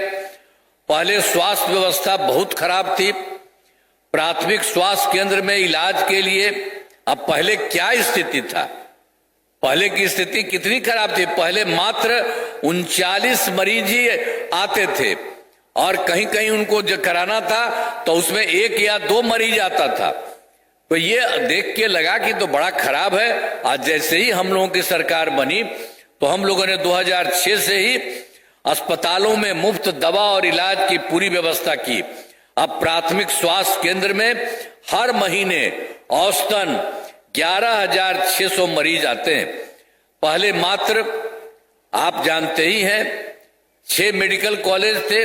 S8: पहले स्वास्थ्य व्यवस्था बहुत खराब थी। प्राथमिक स्वास्थ्य केंद्र में इलाज के लिए अब पहले क्या स्थिति था, पहले की स्थिति कितनी खराब थी। पहले मात्र 39 मरीज ही आते थे, और कहीं कहीं उनको जो कराना था तो उसमें 1 या 2 मरीज आता था। तो ये देख के लगा कि तो बड़ा खराब है। आज जैसे ही हम लोगों की सरकार बनी तो हम लोगों ने 2006 से ही अस्पतालों में मुफ्त दवा और इलाज की पूरी व्यवस्था की। अब प्राथमिक स्वास्थ्य केंद्र में हर महीने औसतन 11,600 मरीज आते हैं। पहले मात्र आप जानते ही हैं 6 मेडिकल कॉलेज थे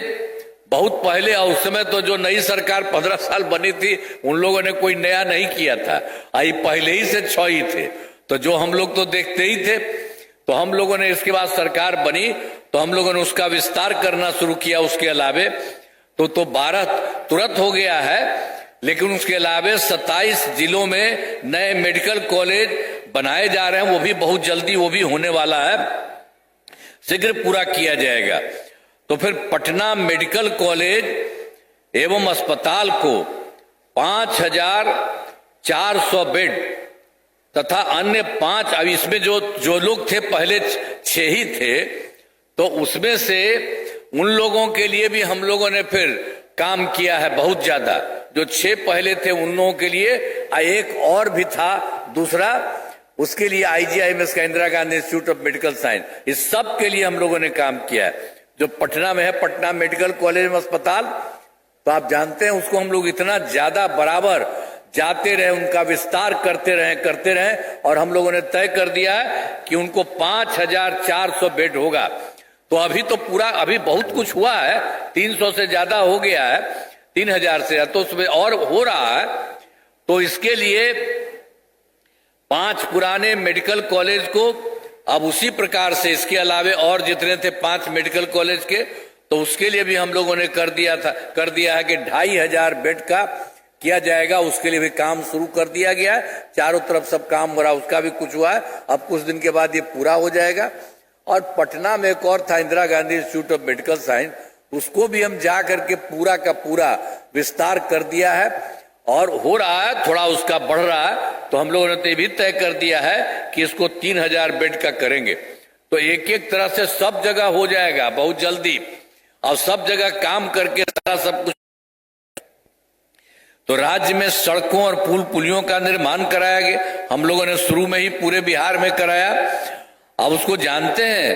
S8: बहुत पहले, और उस समय तो जो नई सरकार 15 साल बनी थी उन लोगों ने कोई नया नहीं किया था। आई पहले ही से 6 ही थे, तो जो हम लोग तो देखते ही थे। तो हम लोगों ने इसके बाद सरकार बनी तो हम लोगों ने उसका विस्तार करना शुरू किया। उसके अलावे तो 12 तुरंत हो गया है, लेकिन उसके अलावे 27 जिलों में नए मेडिकल कॉलेज बनाए जा रहे हैं। वो भी बहुत जल्दी वो भी होने वाला है, शीघ्र पूरा किया जाएगा। तो फिर पटना मेडिकल कॉलेज एवं अस्पताल को 5,400 बेड तथा अन्य 5, अब इसमें जो लोग थे पहले 6 ही थे, तो उसमें से उन लोगों के लिए भी हम लोगों ने फिर काम किया है बहुत ज्यादा। जो 6 पहले थे उन लोगों के लिए, एक और भी था दूसरा, उसके लिए IGIMS का Indira Gandhi institute of medical science, इस सब के लिए हम लोगों ने काम किया है। जो पटना में है पटना मेडिकल कॉलेज में अस्पताल, तो आप जानते हैं उसको हम लोग इतना ज्यादा बराबर जाते रहे, उनका विस्तार करते रहे, और हम लोगों ने तय कर दिया है कि उनको 5,400 बेड होगा। तो अभी तो पूरा अभी बहुत कुछ हुआ है, 300 से ज्यादा हो गया है, 3,000 से, तो उसमें और हो रहा है। तो इसके लिए 5 पुराने मेडिकल कॉलेज को अब उसी प्रकार से इसके अलावे और जितने थे 5 मेडिकल कॉलेज के, तो उसके लिए भी हम लोगों ने कर दिया है कि 2,500 बेड का किया जाएगा। उसके लिए भी काम शुरू कर दिया गया है। चारों तरफ सब काम हो रहा है, उसका भी कुछ हुआ है। अब कुछ दिन के बाद ये पूरा हो जाएगा। और पटना में एक और था Indira Gandhi institute of medical science, उसको भी हम जा करके पूरा का पूरा विस्तार कर दिया है, और हो रहा है, थोड़ा उसका बढ़ रहा है। तो हम लोगों ने तो ये भी तय कर दिया है कि इसको 3,000 बेड का करेंगे। तो एक एक तरह से सब जगह हो जाएगा बहुत जल्दी, और सब जगह काम करके सारा सब कुछ। तो राज्य में सड़कों और पुल पुलियों का निर्माण कराया गया। हम लोगों ने शुरू में ही पूरे बिहार में कराया। अब उसको जानते हैं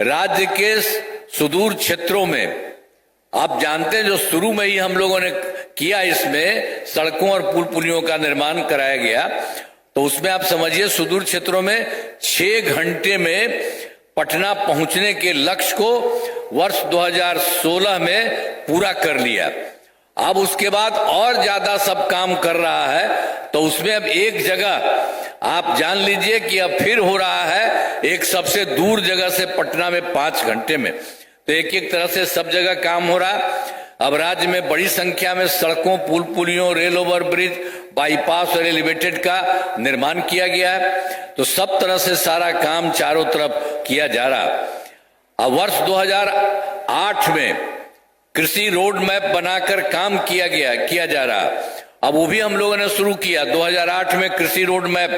S8: राज्य के सुदूर क्षेत्रों में, आप जानते हैं जो शुरू में ही हम लोगों ने किया, इसमें सड़कों और पुल पुलियों का निर्माण कराया गया। तो उसमें आप समझिए सुदूर क्षेत्रों में 6 घंटे में पटना पहुंचने के लक्ष्य को वर्ष 2016 में पूरा कर लिया। अब उसके बाद और ज्यादा सब काम कर रहा है, तो उसमें अब एक जगह आप जान लीजिए कि अब फिर हो रहा है एक सबसे दूर जगह से पटना में 5 घंटे में। तो एक एक तरह से सब जगह काम हो रहा है। अब राज्य में बड़ी संख्या में सड़कों, पुल पुलियों, रेल ओवर ब्रिज, बाईपास और एलिवेटेड का निर्माण किया गया है। तो सब तरह से सारा काम चारों तरफ किया जा रहा। अब वर्ष 2008 में कृषि रोड मैप बनाकर काम किया जा रहा। अब वो भी हम लोगों ने शुरू किया 2008 में कृषि रोड मैप,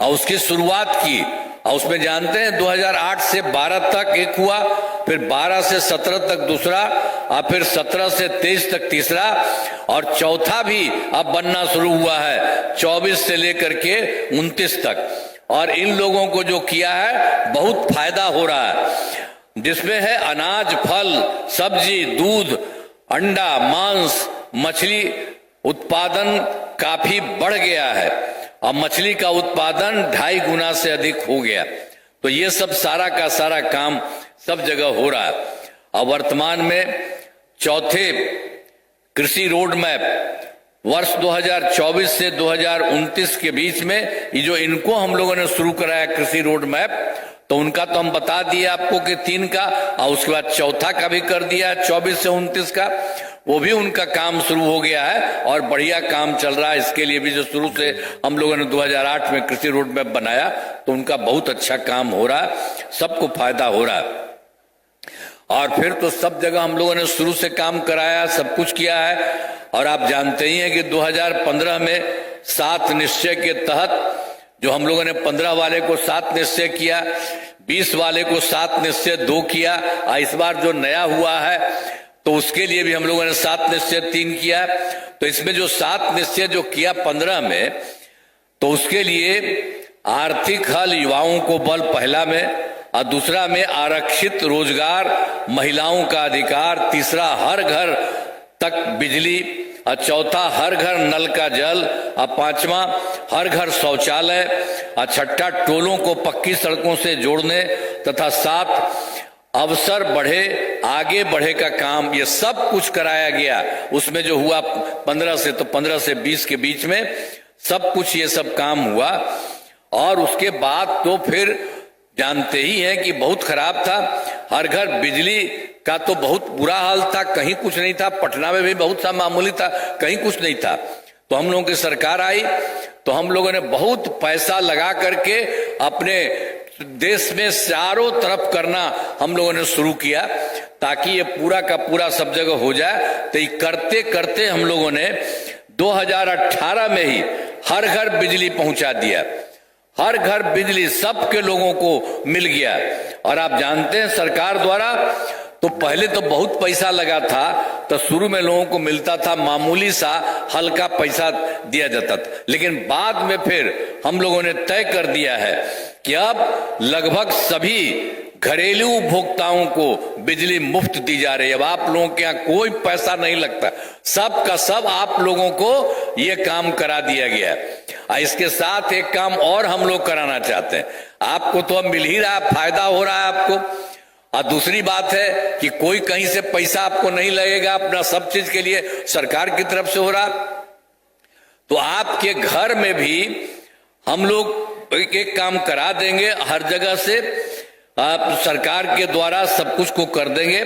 S8: और उसकी शुरुआत की। और उसमें जानते हैं 2008 से 12 तक एक हुआ, फिर 12 से 17 तक दूसरा, और फिर 17 से 23 तक तीसरा, और चौथा भी अब बनना शुरू हुआ है 24 से लेकर के 29 तक। और इन लोगों को जो किया है बहुत फायदा हो रहा है, जिसमें है अनाज, फल, सब्जी, दूध, अंडा, मांस, मछली उत्पादन काफी बढ़ गया है। अब मछली का उत्पादन 2.5 गुना से अधिक हो गया। तो ये सब सारा का सारा काम सब जगह हो रहा है। अब वर्तमान में चौथे कृषि रोड मैप वर्ष 2024 से 2029 के बीच में ये जो इनको हम लोगों ने शुरू कराया कृषि रोड मैप, तो उनका तो हम बता दिए आपको कि 3 का, और उसके बाद चौथा का भी कर दिया 24 से 29 का। वो भी उनका काम शुरू हो गया है और बढ़िया काम चल रहा है। इसके लिए भी जो शुरू से हम लोगों ने 2008 में कृषि रोड मैप बनाया, तो उनका बहुत अच्छा काम हो रहा है, सबको फायदा हो रहा है। और फिर तो सब जगह हम लोगों ने शुरू से काम कराया, सब कुछ किया है। और आप जानते ही हैं कि 2015 में 7 निश्चय के तहत जो हम लोगों ने 15 वाले को 7 निश्चय किया, 20 वाले को 7 निश्चय 2 किया, और इस बार जो नया हुआ है तो उसके लिए भी हम लोगों ने 7 निश्चय 3 किया। तो इसमें जो 7 निश्चय जो किया 15 में, तो उसके लिए आर्थिक हल युवाओं को बल पहला में, और दूसरा में आरक्षित रोजगार, महिलाओं का अधिकार, तीसरा हर घर तक बिजली, और चौथा हर घर नल का जल, और पांचवा हर घर शौचालय, और छठा टोलों को पक्की सड़कों से जोड़ने, तथा 7 अवसर बढ़े, आगे बढ़े का काम, ये सब कुछ कराया गया। उसमें जो हुआ 15 से 20 के बीच में सब कुछ ये सब काम हुआ। और उसके बाद तो फिर जानते ही हैं कि बहुत खराब था। हर घर बिजली का तो बहुत बुरा हाल था, कहीं कुछ नहीं था। पटना में भी बहुत सा मामूली था, कहीं कुछ नहीं था। तो हम लोगों की सरकार आई, तो हम लोगों ने बहुत पैसा लगा करके अपने देश में चारों तरफ करना हम लोगों ने शुरू किया, ताकि ये पूरा का पूरा सब जगह हो जाए। तो ये करते करते हम लोगों ने 2018 में ही हर घर बिजली पहुंचा दिया। हर घर बिजली सबके लोगों को मिल गया। और आप जानते हैं सरकार द्वारा तो पहले तो बहुत पैसा लगा था, तो शुरू में लोगों को मिलता था मामूली सा हल्का पैसा दिया जाता था, लेकिन बाद में फिर हम लोगों ने तय कर दिया है कि अब लगभग सभी घरेलू उपभोक्ताओं को बिजली मुफ्त दी जा रही है। अब आप लोगों के यहाँ कोई पैसा नहीं लगता, सब का सब आप लोगों को ये काम करा दिया गया है। इसके साथ एक काम और हम लोग कराना चाहते हैं। आपको तो अब मिल ही रहा है, फायदा हो रहा है आपको। और दूसरी बात है कि कोई कहीं से पैसा आपको नहीं लगेगा, अपना सब चीज के लिए सरकार की तरफ से हो रहा। तो आपके घर में भी हम लोग एक काम करा देंगे, हर जगह से आप सरकार के द्वारा सब कुछ को कर देंगे।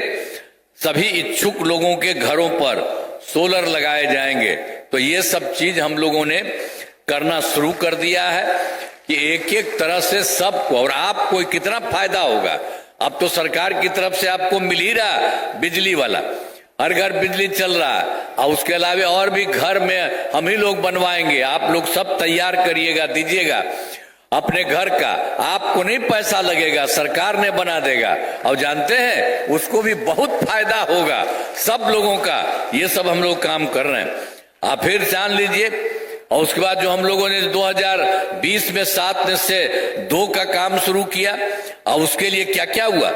S8: सभी इच्छुक लोगों के घरों पर सोलर लगाए जाएंगे। तो ये सब चीज हम लोगों ने करना शुरू कर दिया है कि एक एक तरह से सबको, और आपको कितना फायदा होगा। अब तो सरकार की तरफ से आपको मिल ही रहा बिजली वाला, हर घर बिजली चल रहा है। और उसके अलावा और भी घर में हम ही लोग बनवाएंगे। आप लोग सब तैयार करिएगा, दीजिएगा अपने घर का, आपको नहीं पैसा लगेगा, सरकार ने बना देगा। और जानते हैं उसको भी बहुत फायदा होगा सब लोगों का। ये सब हम लोग काम कर रहे हैं। आप फिर जान लीजिए। और उसके बाद जो हम लोगों ने 2020 में 7 निश्चय 2 का काम शुरू किया, और उसके लिए क्या क्या हुआ।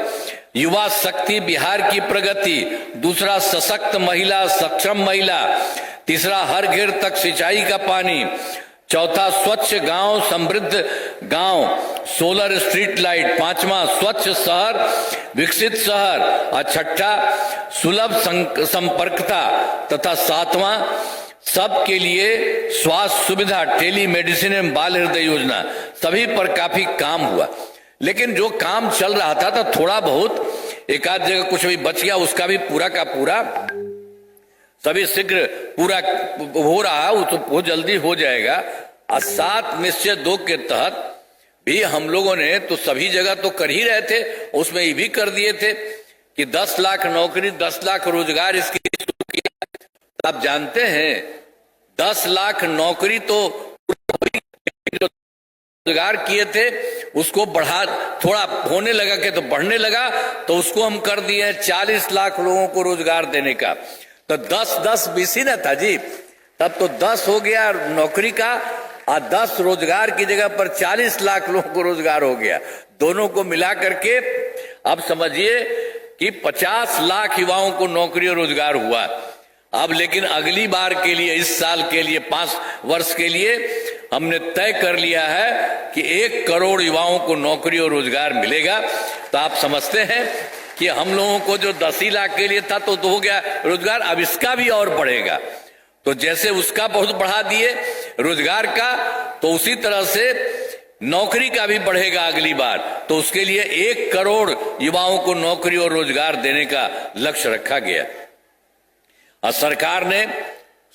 S8: युवा शक्ति बिहार की प्रगति, दूसरा सशक्त महिला, सक्षम महिला, तीसरा हर घर तक सिंचाई का पानी, चौथा स्वच्छ गांव समृद्ध गांव, सोलर स्ट्रीट लाइट, पांचवा स्वच्छ शहर विकसित शहर, और छठा सुलभ संपर्कता, तथा सातवां सबके लिए स्वास्थ्य सुविधा, टेली मेडिसिन एवं बाल हृदय योजना, सभी पर काफी काम हुआ। लेकिन जो काम चल रहा था तो थोड़ा बहुत एक आध जगह कुछ भी बच गया, उसका भी पूरा का पूरा सभी शीघ्र पूरा हो रहा है, वो जल्दी हो जाएगा। और 7 निश्चय 2 के तहत भी हम लोगों ने तो सभी जगह तो कर ही रहे थे, उसमें ये भी कर दिए थे कि 10 लाख नौकरी, 10 लाख रोजगार इसके शुरू किया। आप जानते हैं 10 लाख नौकरी तो रोजगार किए थे, उसको बढ़ा थोड़ा होने लगा के तो बढ़ने लगा, तो उसको हम कर दिए 40 लाख लोगों को रोजगार देने का। तो 10-10 20 ही ना था जी, तब तो 10 हो गया नौकरी का, और 10 रोजगार की जगह पर 40 लाख लोगों को रोजगार हो गया। दोनों को मिला करके अब समझिए कि 50 लाख युवाओं को नौकरी और रोजगार हुआ। अब लेकिन अगली बार के लिए, इस साल के लिए, 5 वर्ष के लिए हमने तय कर लिया है कि 1 करोड़ युवाओं को नौकरी और रोजगार मिलेगा। तो आप समझते हैं कि हम लोगों को जो 10 ही लाख के लिए था तो हो गया रोजगार, अब इसका भी और बढ़ेगा। तो जैसे उसका बहुत बढ़ा दिए रोजगार का, तो उसी तरह से नौकरी का भी बढ़ेगा अगली बार। तो उसके लिए 1 करोड़ युवाओं को नौकरी और रोजगार देने का लक्ष्य रखा गया। और सरकार ने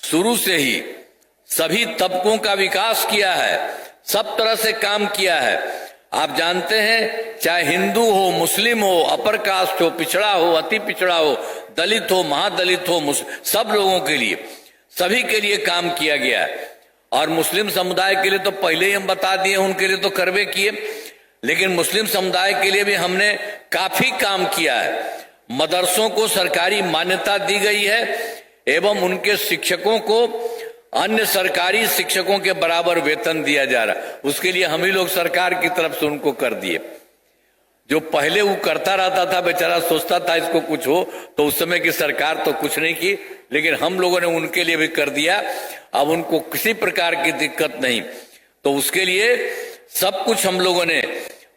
S8: शुरू से ही सभी तबकों का विकास किया है, सब तरह से काम किया है। आप जानते हैं चाहे हिंदू हो, मुस्लिम हो, अपर कास्ट हो, पिछड़ा हो, अति पिछड़ा हो, दलित हो, महादलित हो, सब लोगों के लिए, सभी के लिए काम किया गया है। और मुस्लिम समुदाय के लिए तो पहले ही हम बता दिए, उनके लिए तो करवे किए, लेकिन मुस्लिम समुदाय के लिए भी हमने काफी काम किया है। मदरसों को सरकारी मान्यता दी गई है एवं उनके शिक्षकों को अन्य सरकारी शिक्षकों के बराबर वेतन दिया जा रहा है। उसके लिए हम ही लोग सरकार की तरफ से उनको कर दिए। जो पहले वो करता रहता था, बेचारा सोचता था इसको कुछ हो, तो उस समय की सरकार तो कुछ नहीं की, लेकिन हम लोगों ने उनके लिए भी कर दिया। अब उनको किसी प्रकार की दिक्कत नहीं, तो उसके लिए सब कुछ हम लोगों ने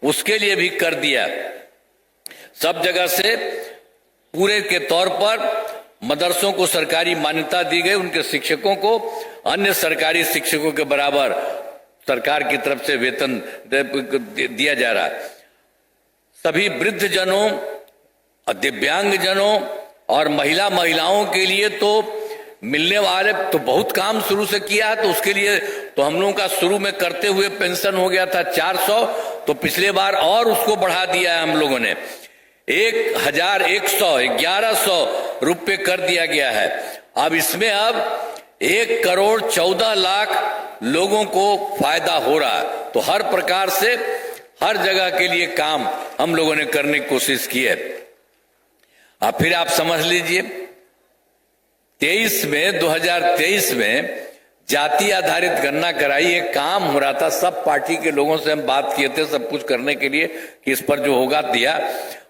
S8: उसके लिए भी कर दिया। सब जगह से पूरे के तौर पर मदरसों को सरकारी मान्यता दी गई, उनके शिक्षकों को अन्य सरकारी शिक्षकों के बराबर सरकार की तरफ से वेतन दिया जा रहा है। सभी वृद्ध जनों, दिव्यांग जनों और महिलाओं के लिए तो मिलने वाले तो बहुत काम शुरू से किया है। तो उसके लिए तो हम लोगों का शुरू में करते हुए पेंशन हो गया था 400, तो पिछले बार और उसको बढ़ा दिया है हम लोगों ने, 1111 रुपये कर दिया गया है। अब इसमें अब 1 करोड़ 14 लाख लोगों को फायदा हो रहा है। तो हर प्रकार से हर जगह के लिए काम हम लोगों ने करने की कोशिश की है। अब फिर आप समझ लीजिए 2023 में जाति आधारित गणना कराई, एक काम हो रहा था। सब पार्टी के लोगों से हम बात किए थे सब कुछ करने के लिए कि इस पर जो होगा दिया,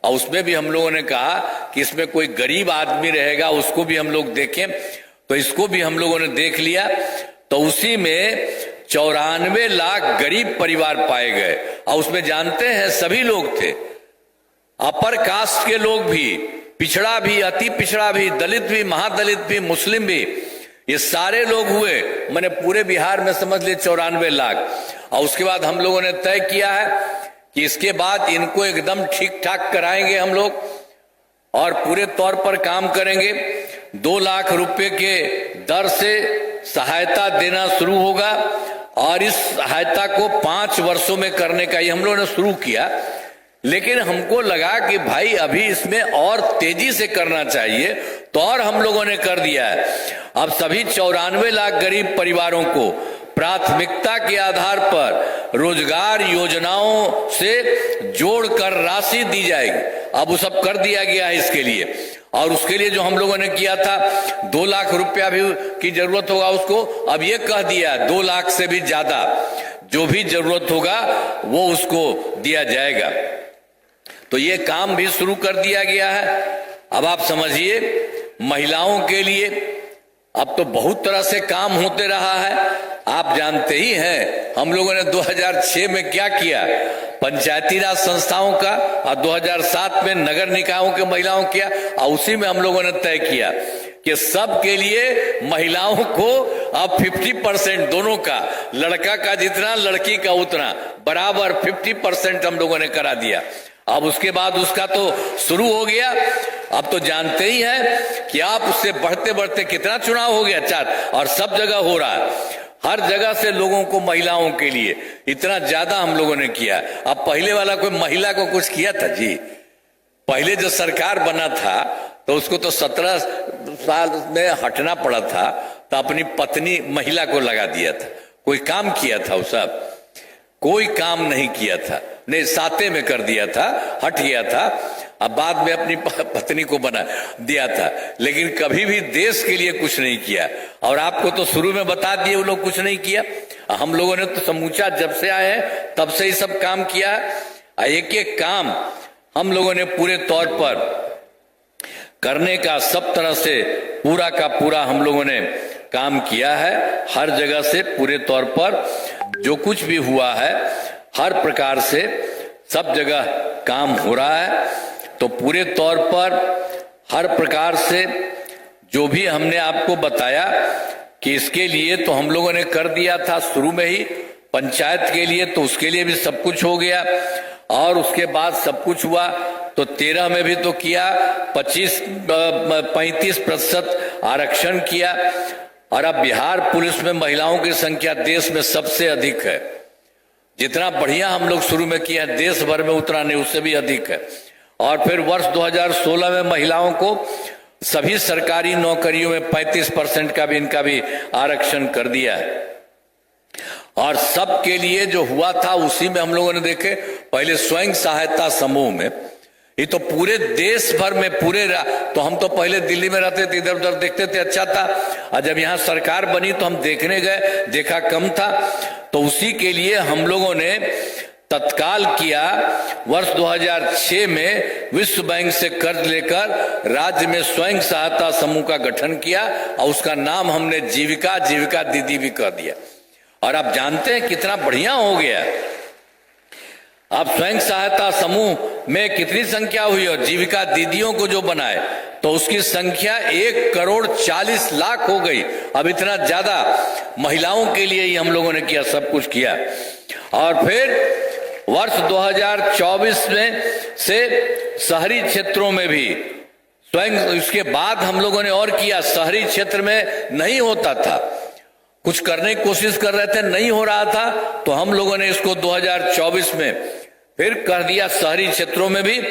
S8: और उसमें भी हम लोगों ने कहा कि इसमें कोई गरीब आदमी रहेगा उसको भी हम लोग देखें। तो इसको भी हम लोगों ने देख लिया, तो उसी में 94 लाख गरीब परिवार पाए गए। और उसमें जानते हैं सभी लोग थे, अपर कास्ट के लोग भी, पिछड़ा भी, अति पिछड़ा भी, दलित भी, महादलित भी, मुस्लिम भी, ये सारे लोग हुए। मैंने पूरे बिहार में समझ लिए 94 लाख। और उसके बाद हम लोगों ने तय किया है कि इसके बाद इनको एकदम ठीक ठाक कराएंगे हम लोग और पूरे तौर पर काम करेंगे। 2 लाख रुपए के दर से सहायता देना शुरू होगा और इस सहायता को 5 वर्षों में करने का ही हम लोगों ने शुरू किया। लेकिन हमको लगा कि भाई अभी इसमें और तेजी से करना चाहिए, तो और हम लोगों ने कर दिया है। अब सभी 94 लाख गरीब परिवारों को प्राथमिकता के आधार पर रोजगार योजनाओं से जोड़कर राशि दी जाएगी। अब वो सब कर दिया गया है इसके लिए। और उसके लिए जो हम लोगों ने किया था 2 लाख रुपया भी की जरूरत होगा उसको, अब ये कह दिया 2 लाख से भी ज्यादा जो भी जरूरत होगा वो उसको दिया जाएगा। तो ये काम भी शुरू कर दिया गया है। अब आप समझिए महिलाओं के लिए अब तो बहुत तरह से काम होते रहा है। आप जानते ही हैं हम लोगों ने 2006 में क्या किया, पंचायती राज संस्थाओं का, और 2007 में नगर निकायों के महिलाओं किया, और उसी में हम लोगों ने तय किया कि सब के लिए महिलाओं को अब 50% दोनों का, लड़का का जितना लड़की का उतना बराबर 50% हम लोगों ने करा दिया। अब उसके बाद उसका तो शुरू हो गया। अब तो जानते ही हैं कि आप उससे बढ़ते बढ़ते कितना चुनाव हो गया, 4, और सब जगह हो रहा है। हर जगह से लोगों को, महिलाओं के लिए इतना ज्यादा हम लोगों ने किया। अब पहले वाला कोई महिला को कुछ किया था जी? पहले जो सरकार बना था तो उसको तो 17 साल में हटना पड़ा था, तो अपनी पत्नी महिला को लगा दिया था। कोई काम किया था? वो सब कोई काम नहीं किया था, नहीं, साते में कर दिया था, हट गया था। अब बाद में अपनी पत्नी को बना दिया था, लेकिन कभी भी देश के लिए कुछ नहीं किया। और आपको तो शुरू में बता दिए वो लोग कुछ नहीं किया। हम लोगों ने तो समूचा जब से आए हैं तब से ही सब काम किया है। एक एक काम हम लोगों ने पूरे तौर पर करने का सब तरह से पूरा का पूरा हम लोगों ने काम किया है। हर जगह से पूरे तौर पर जो कुछ भी हुआ है, हर प्रकार से सब जगह काम हो रहा है। तो पूरे तौर पर हर प्रकार से जो भी हमने आपको बताया कि इसके लिए तो हम लोगों ने कर दिया था शुरू में ही, पंचायत के लिए तो उसके लिए भी सब कुछ हो गया, और उसके बाद सब कुछ हुआ तो 13 में भी तो किया, 35% आरक्षण किया। और अब बिहार पुलिस में महिलाओं की संख्या देश में सबसे अधिक है। जितना बढ़िया हम लोग शुरू में किया देश भर में उतना नहीं, उससे भी अधिक है। और फिर वर्ष 2016 में महिलाओं को सभी सरकारी नौकरियों में 35% का भी इनका भी आरक्षण कर दिया है। और सबके लिए जो हुआ था उसी में हम लोगों ने देखे, पहले स्वयं सहायता समूह में, ये तो पूरे देश भर में तो हम तो पहले दिल्ली में रहते थे, इधर उधर देखते थे, अच्छा था। और जब यहाँ सरकार बनी तो हम देखने गए, देखा कम था। तो उसी के लिए हम लोगों ने तत्काल किया, वर्ष 2006 में विश्व बैंक से कर्ज लेकर राज्य में स्वयं सहायता समूह का गठन किया, और उसका नाम हमने जीविका दीदी भी कर दिया। और आप जानते हैं कितना बढ़िया हो गया। अब स्वयं सहायता समूह में कितनी संख्या हुई, और जीविका दीदियों को जो बनाए तो उसकी संख्या 1,40,00,000 हो गई। अब इतना ज्यादा महिलाओं के लिए ही हम लोगों ने किया, सब कुछ किया। और फिर वर्ष 2024 में से शहरी क्षेत्रों में भी स्वयं, इसके बाद हम लोगों ने और किया। शहरी क्षेत्र में नहीं होता था, कुछ करने की कोशिश कर रहे थे, नहीं हो रहा था, तो हम लोगों ने इसको 2024 में फिर कर दिया। शहरी क्षेत्रों में भी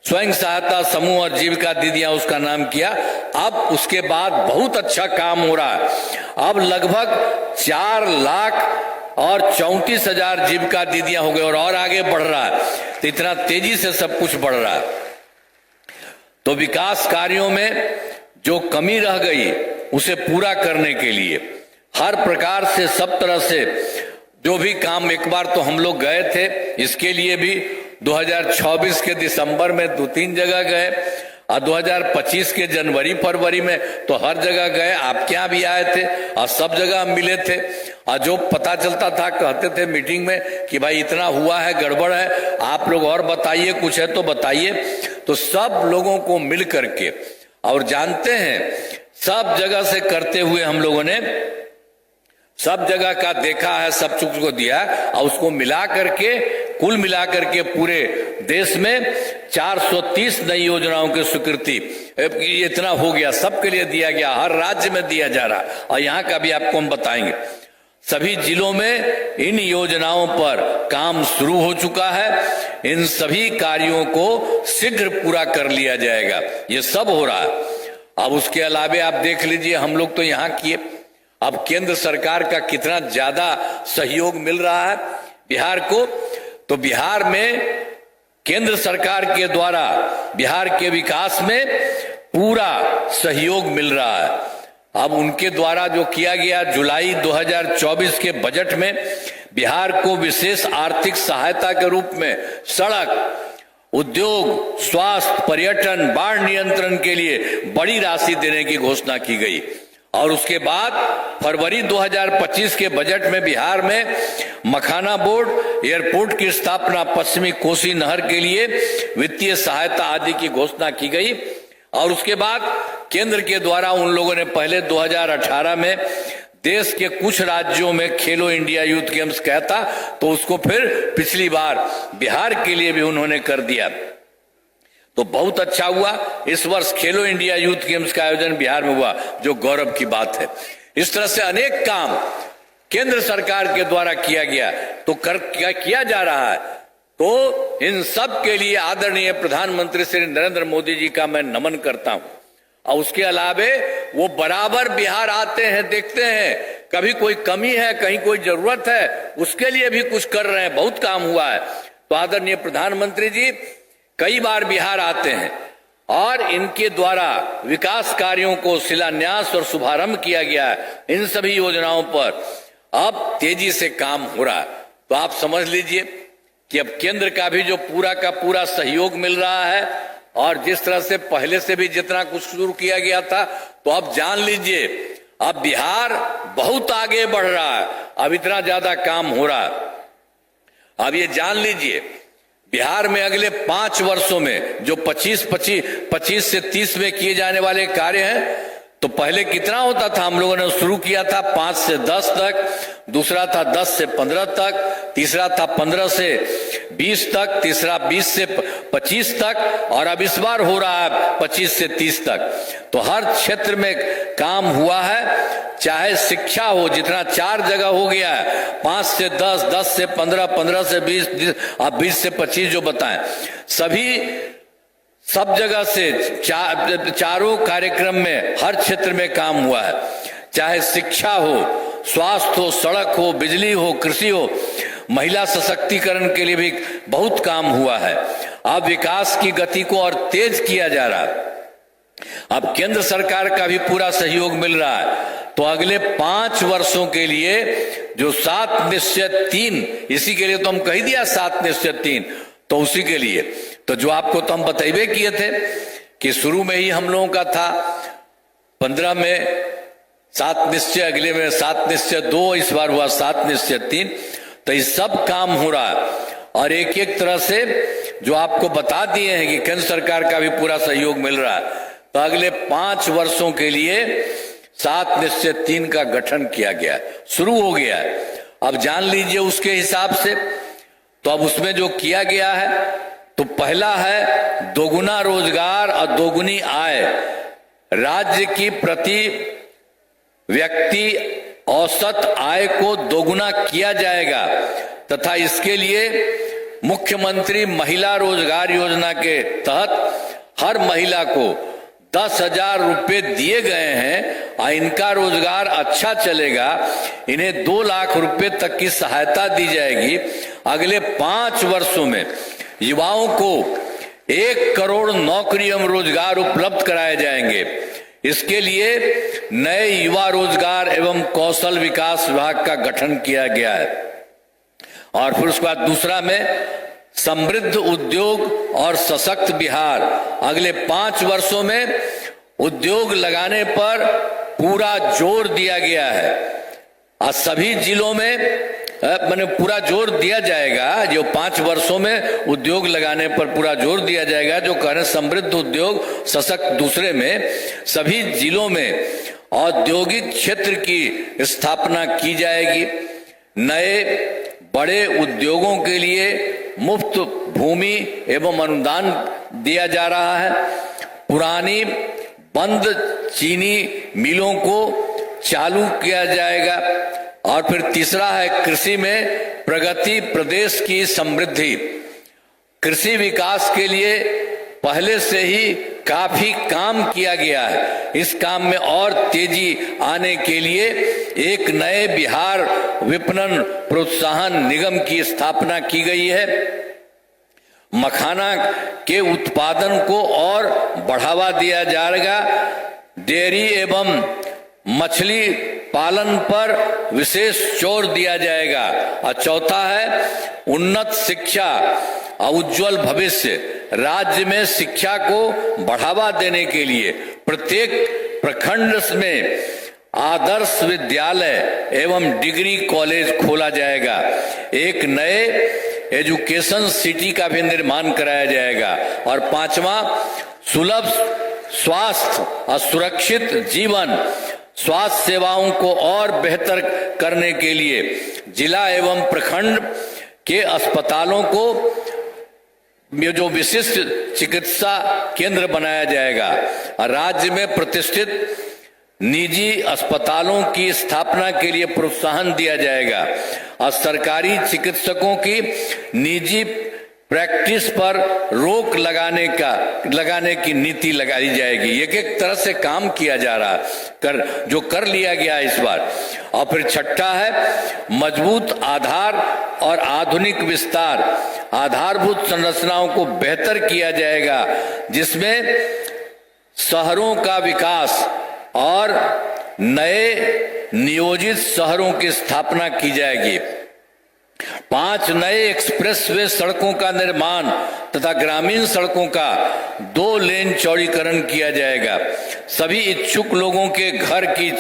S8: स्वयं सहायता समूह और जीविका दीदियां उसका नाम किया। अब उसके बाद बहुत अच्छा काम हो रहा है। अब लगभग 4,34,000 जीविका दीदियां हो गई, और आगे बढ़ रहा है। तो इतना तेजी से सब कुछ बढ़ रहा है। तो विकास कार्यों में जो कमी रह गई उसे पूरा करने के लिए हर प्रकार से, सब तरह से जो भी काम, एक बार तो हम लोग गए थे, इसके लिए भी 2024 के दिसंबर में 2-3 जगह गए, और 2025 के जनवरी फरवरी में तो हर जगह गए। आपके यहाँ भी आए थे और सब जगह हम मिले थे। और जो पता चलता था कहते थे मीटिंग में कि भाई इतना हुआ है, गड़बड़ है, आप लोग और बताइए, कुछ है तो बताइए। तो सब लोगों को मिल करके, और जानते हैं सब जगह से करते हुए हम लोगों ने सब जगह का देखा है, सब चीज को दिया, और उसको मिला करके, कुल मिला करके पूरे देश में 430 नई योजनाओं की स्वीकृति इतना हो गया, सबके लिए दिया गया, हर राज्य में दिया जा रहा। और यहाँ का भी आपको हम बताएंगे। सभी जिलों में इन योजनाओं पर काम शुरू हो चुका है। इन सभी कार्यों को शीघ्र पूरा कर लिया जाएगा। ये सब हो रहा है। अब उसके अलावे आप देख लीजिए, हम लोग तो यहाँ किए, अब केंद्र सरकार का कितना ज्यादा सहयोग मिल रहा है बिहार को। तो बिहार में केंद्र सरकार के द्वारा बिहार के विकास में पूरा सहयोग मिल रहा है। अब उनके द्वारा जो किया गया, जुलाई 2024 के बजट में बिहार को विशेष आर्थिक सहायता के रूप में सड़क, उद्योग, स्वास्थ्य, पर्यटन, बाढ़ नियंत्रण के लिए बड़ी राशि देने की घोषणा की गई। और उसके बाद फरवरी 2025 के बजट में बिहार में मखाना बोर्ड, एयरपोर्ट की स्थापना, पश्चिमी कोसी नहर के लिए वित्तीय सहायता आदि की घोषणा की गई। और उसके बाद केंद्र के द्वारा उन लोगों ने पहले 2018 में देश के कुछ राज्यों में खेलो इंडिया यूथ गेम्स कहता, तो उसको फिर पिछली बार बिहार के लिए भी उन्होंने कर दिया। तो बहुत अच्छा हुआ, इस वर्ष खेलो इंडिया यूथ गेम्स का आयोजन बिहार में हुआ, जो गौरव की बात है। इस तरह से अनेक काम केंद्र सरकार के द्वारा किया गया, तो क्या किया जा रहा है। तो इन सब के लिए आदरणीय प्रधानमंत्री श्री नरेंद्र मोदी जी का मैं नमन करता हूं। और उसके अलावे वो बराबर बिहार आते हैं, देखते हैं कभी कोई कमी है, कहीं कोई जरूरत है, उसके लिए भी कुछ कर रहे हैं, बहुत काम हुआ है। तो आदरणीय प्रधानमंत्री जी कई बार बिहार आते हैं और इनके द्वारा विकास कार्यों को शिलान्यास और शुभारंभ किया गया है। इन सभी योजनाओं पर अब तेजी से काम हो रहा है। तो आप समझ लीजिए कि अब केंद्र का भी जो पूरा का पूरा सहयोग मिल रहा है, और जिस तरह से पहले से भी जितना कुछ शुरू किया गया था, तो अब जान लीजिए अब बिहार बहुत आगे बढ़ रहा है, अब इतना ज्यादा काम हो रहा है। अब ये जान लीजिए बिहार में अगले 5 वर्षों में जो 25 से 30 में किए जाने वाले कार्य हैं, तो पहले कितना होता था, हम लोगों ने शुरू किया था 5 से 10 तक, दूसरा था 10 से 15 तक, तीसरा था 15 से 20 तक, तीसरा 20 से 25 तक, और अब इस बार हो रहा है 25 से 30 तक। तो हर क्षेत्र में काम हुआ है, चाहे शिक्षा हो, जितना 4 जगह हो गया है, 5 से 10, 10 से 15, 15 से 20, अब 20 से 25 जो बताएं, सब जगह से चारों कार्यक्रम में हर क्षेत्र में काम हुआ है। चाहे शिक्षा हो, स्वास्थ्य हो, सड़क हो, बिजली हो, कृषि हो, महिला सशक्तिकरण के लिए भी बहुत काम हुआ है। अब विकास की गति को और तेज किया जा रहा है। अब केंद्र सरकार का भी पूरा सहयोग मिल रहा है। तो अगले 5 वर्षों के लिए जो 7 निश्चय 3, इसी के लिए तो हम कह दिया 7 निश्चय 3, तो उसी के लिए तो जो आपको तो हम बतैबे किए थे कि शुरू में ही हम लोगों का था 15 में 7 निश्चय, अगले में 7 निश्चय 2, इस बार हुआ 7 निश्चय 3। तो ये सब काम हो रहा है, और एक एक तरह से जो आपको बता दिए हैं कि केंद्र सरकार का भी पूरा सहयोग मिल रहा है। तो अगले 5 वर्षों के लिए 7 निश्चय 3 का गठन किया गया, शुरू हो गया है। अब जान लीजिए उसके हिसाब से, तो अब उसमें जो किया गया है, तो पहला है दोगुना रोजगार और दोगुनी आय। राज्य की प्रति व्यक्ति औसत आय को दोगुना किया जाएगा, तथा इसके लिए मुख्यमंत्री महिला रोजगार योजना के तहत हर महिला को 10,000 रुपये दिए गए हैं, और इनका रोजगार अच्छा चलेगा, इन्हें 2 लाख रुपए तक की सहायता दी जाएगी। अगले 5 वर्षों में युवाओं को 1 करोड़ नौकरी एवं रोजगार उपलब्ध कराए जाएंगे। इसके लिए नए युवा रोजगार एवं कौशल विकास विभाग का गठन किया गया है। और फिर उसके बाद दूसरा में समृद्ध उद्योग और सशक्त बिहार। अगले 5 वर्षों में उद्योग लगाने पर पूरा जोर दिया गया है, और सभी जिलों में मैंने पूरा जोर दिया जाएगा। जो 5 वर्षों में उद्योग लगाने पर पूरा जोर दिया जाएगा, जो कह रहे समृद्ध उद्योग सशक्त, दूसरे में सभी जिलों में औद्योगिक क्षेत्र की स्थापना की जाएगी। नए बड़े उद्योगों के लिए मुफ्त भूमि एवं अनुदान दिया जा रहा है। पुरानी बंद चीनी मिलों को चालू किया जाएगा। और फिर तीसरा है कृषि में प्रगति, प्रदेश की समृद्धि। कृषि विकास के लिए पहले से ही काफी काम किया गया है। इस काम में और तेजी आने के लिए एक नए बिहार विपणन प्रोत्साहन निगम की स्थापना की गई है। मखाना के उत्पादन को और बढ़ावा दिया जाएगा। डेयरी एवं मछली पालन पर विशेष जोर दिया जाएगा। और चौथा है उन्नत शिक्षा और उज्जवल भविष्य। राज्य में शिक्षा को बढ़ावा देने के लिए प्रत्येक प्रखंड में आदर्श विद्यालय एवं डिग्री कॉलेज खोला जाएगा। एक नए एजुकेशन सिटी का भी निर्माण कराया जाएगा। और पांचवा, सुलभ स्वास्थ्य और सुरक्षित जीवन स्वास्थ्य सेवाओं को और बेहतर करने के लिए जिला एवं प्रखंड के अस्पतालों को जो विशिष्ट चिकित्सा केंद्र बनाया जाएगा। राज्य में प्रतिष्ठित निजी अस्पतालों की स्थापना के लिए प्रोत्साहन दिया जाएगा और सरकारी चिकित्सकों की निजी प्रैक्टिस पर रोक लगाने की नीति लगाई जाएगी। एक एक तरह से काम किया जा रहा जो कर लिया गया इस बार। और फिर छठा है, मजबूत आधार और आधुनिक विस्तार। आधारभूत संरचनाओं को बेहतर किया जाएगा, जिसमें शहरों का विकास और नए नियोजित शहरों की स्थापना की जाएगी। 5 नए एक्सप्रेसवे सड़कों का निर्माण तथा ग्रामीण सड़कों का 2 लेन चौड़ीकरण किया जाएगा। सभी इच्छुक लोगों के घर की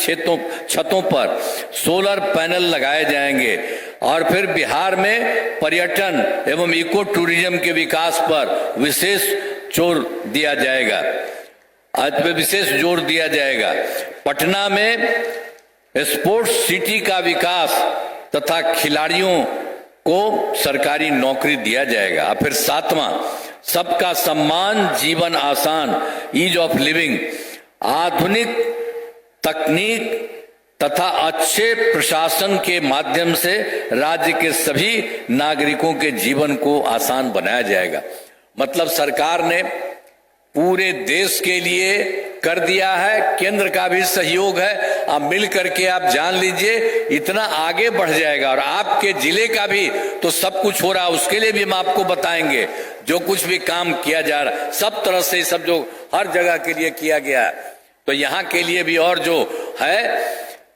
S8: छतों पर सोलर पैनल लगाए जाएंगे। और फिर बिहार में पर्यटन एवं इको टूरिज्म के विकास पर विशेष जोर दिया जाएगा। पटना में स्पोर्ट्स सिटी का विकास तथा खिलाड़ियों को सरकारी नौकरी दिया जाएगा। फिर 7वां, सबका सम्मान जीवन आसान, ईज ऑफ लिविंग। आधुनिक तकनीक तथा अच्छे प्रशासन के माध्यम से राज्य के सभी नागरिकों के जीवन को आसान बनाया जाएगा। मतलब सरकार ने पूरे देश के लिए कर दिया है, केंद्र का भी सहयोग है। अब मिल करके आप जान लीजिए इतना आगे बढ़ जाएगा। और आपके जिले का भी तो सब कुछ हो रहा है, उसके लिए भी हम आपको बताएंगे। जो कुछ भी काम किया जा रहा है सब तरह से, सब जो हर जगह के लिए किया गया है, तो यहाँ के लिए भी और जो है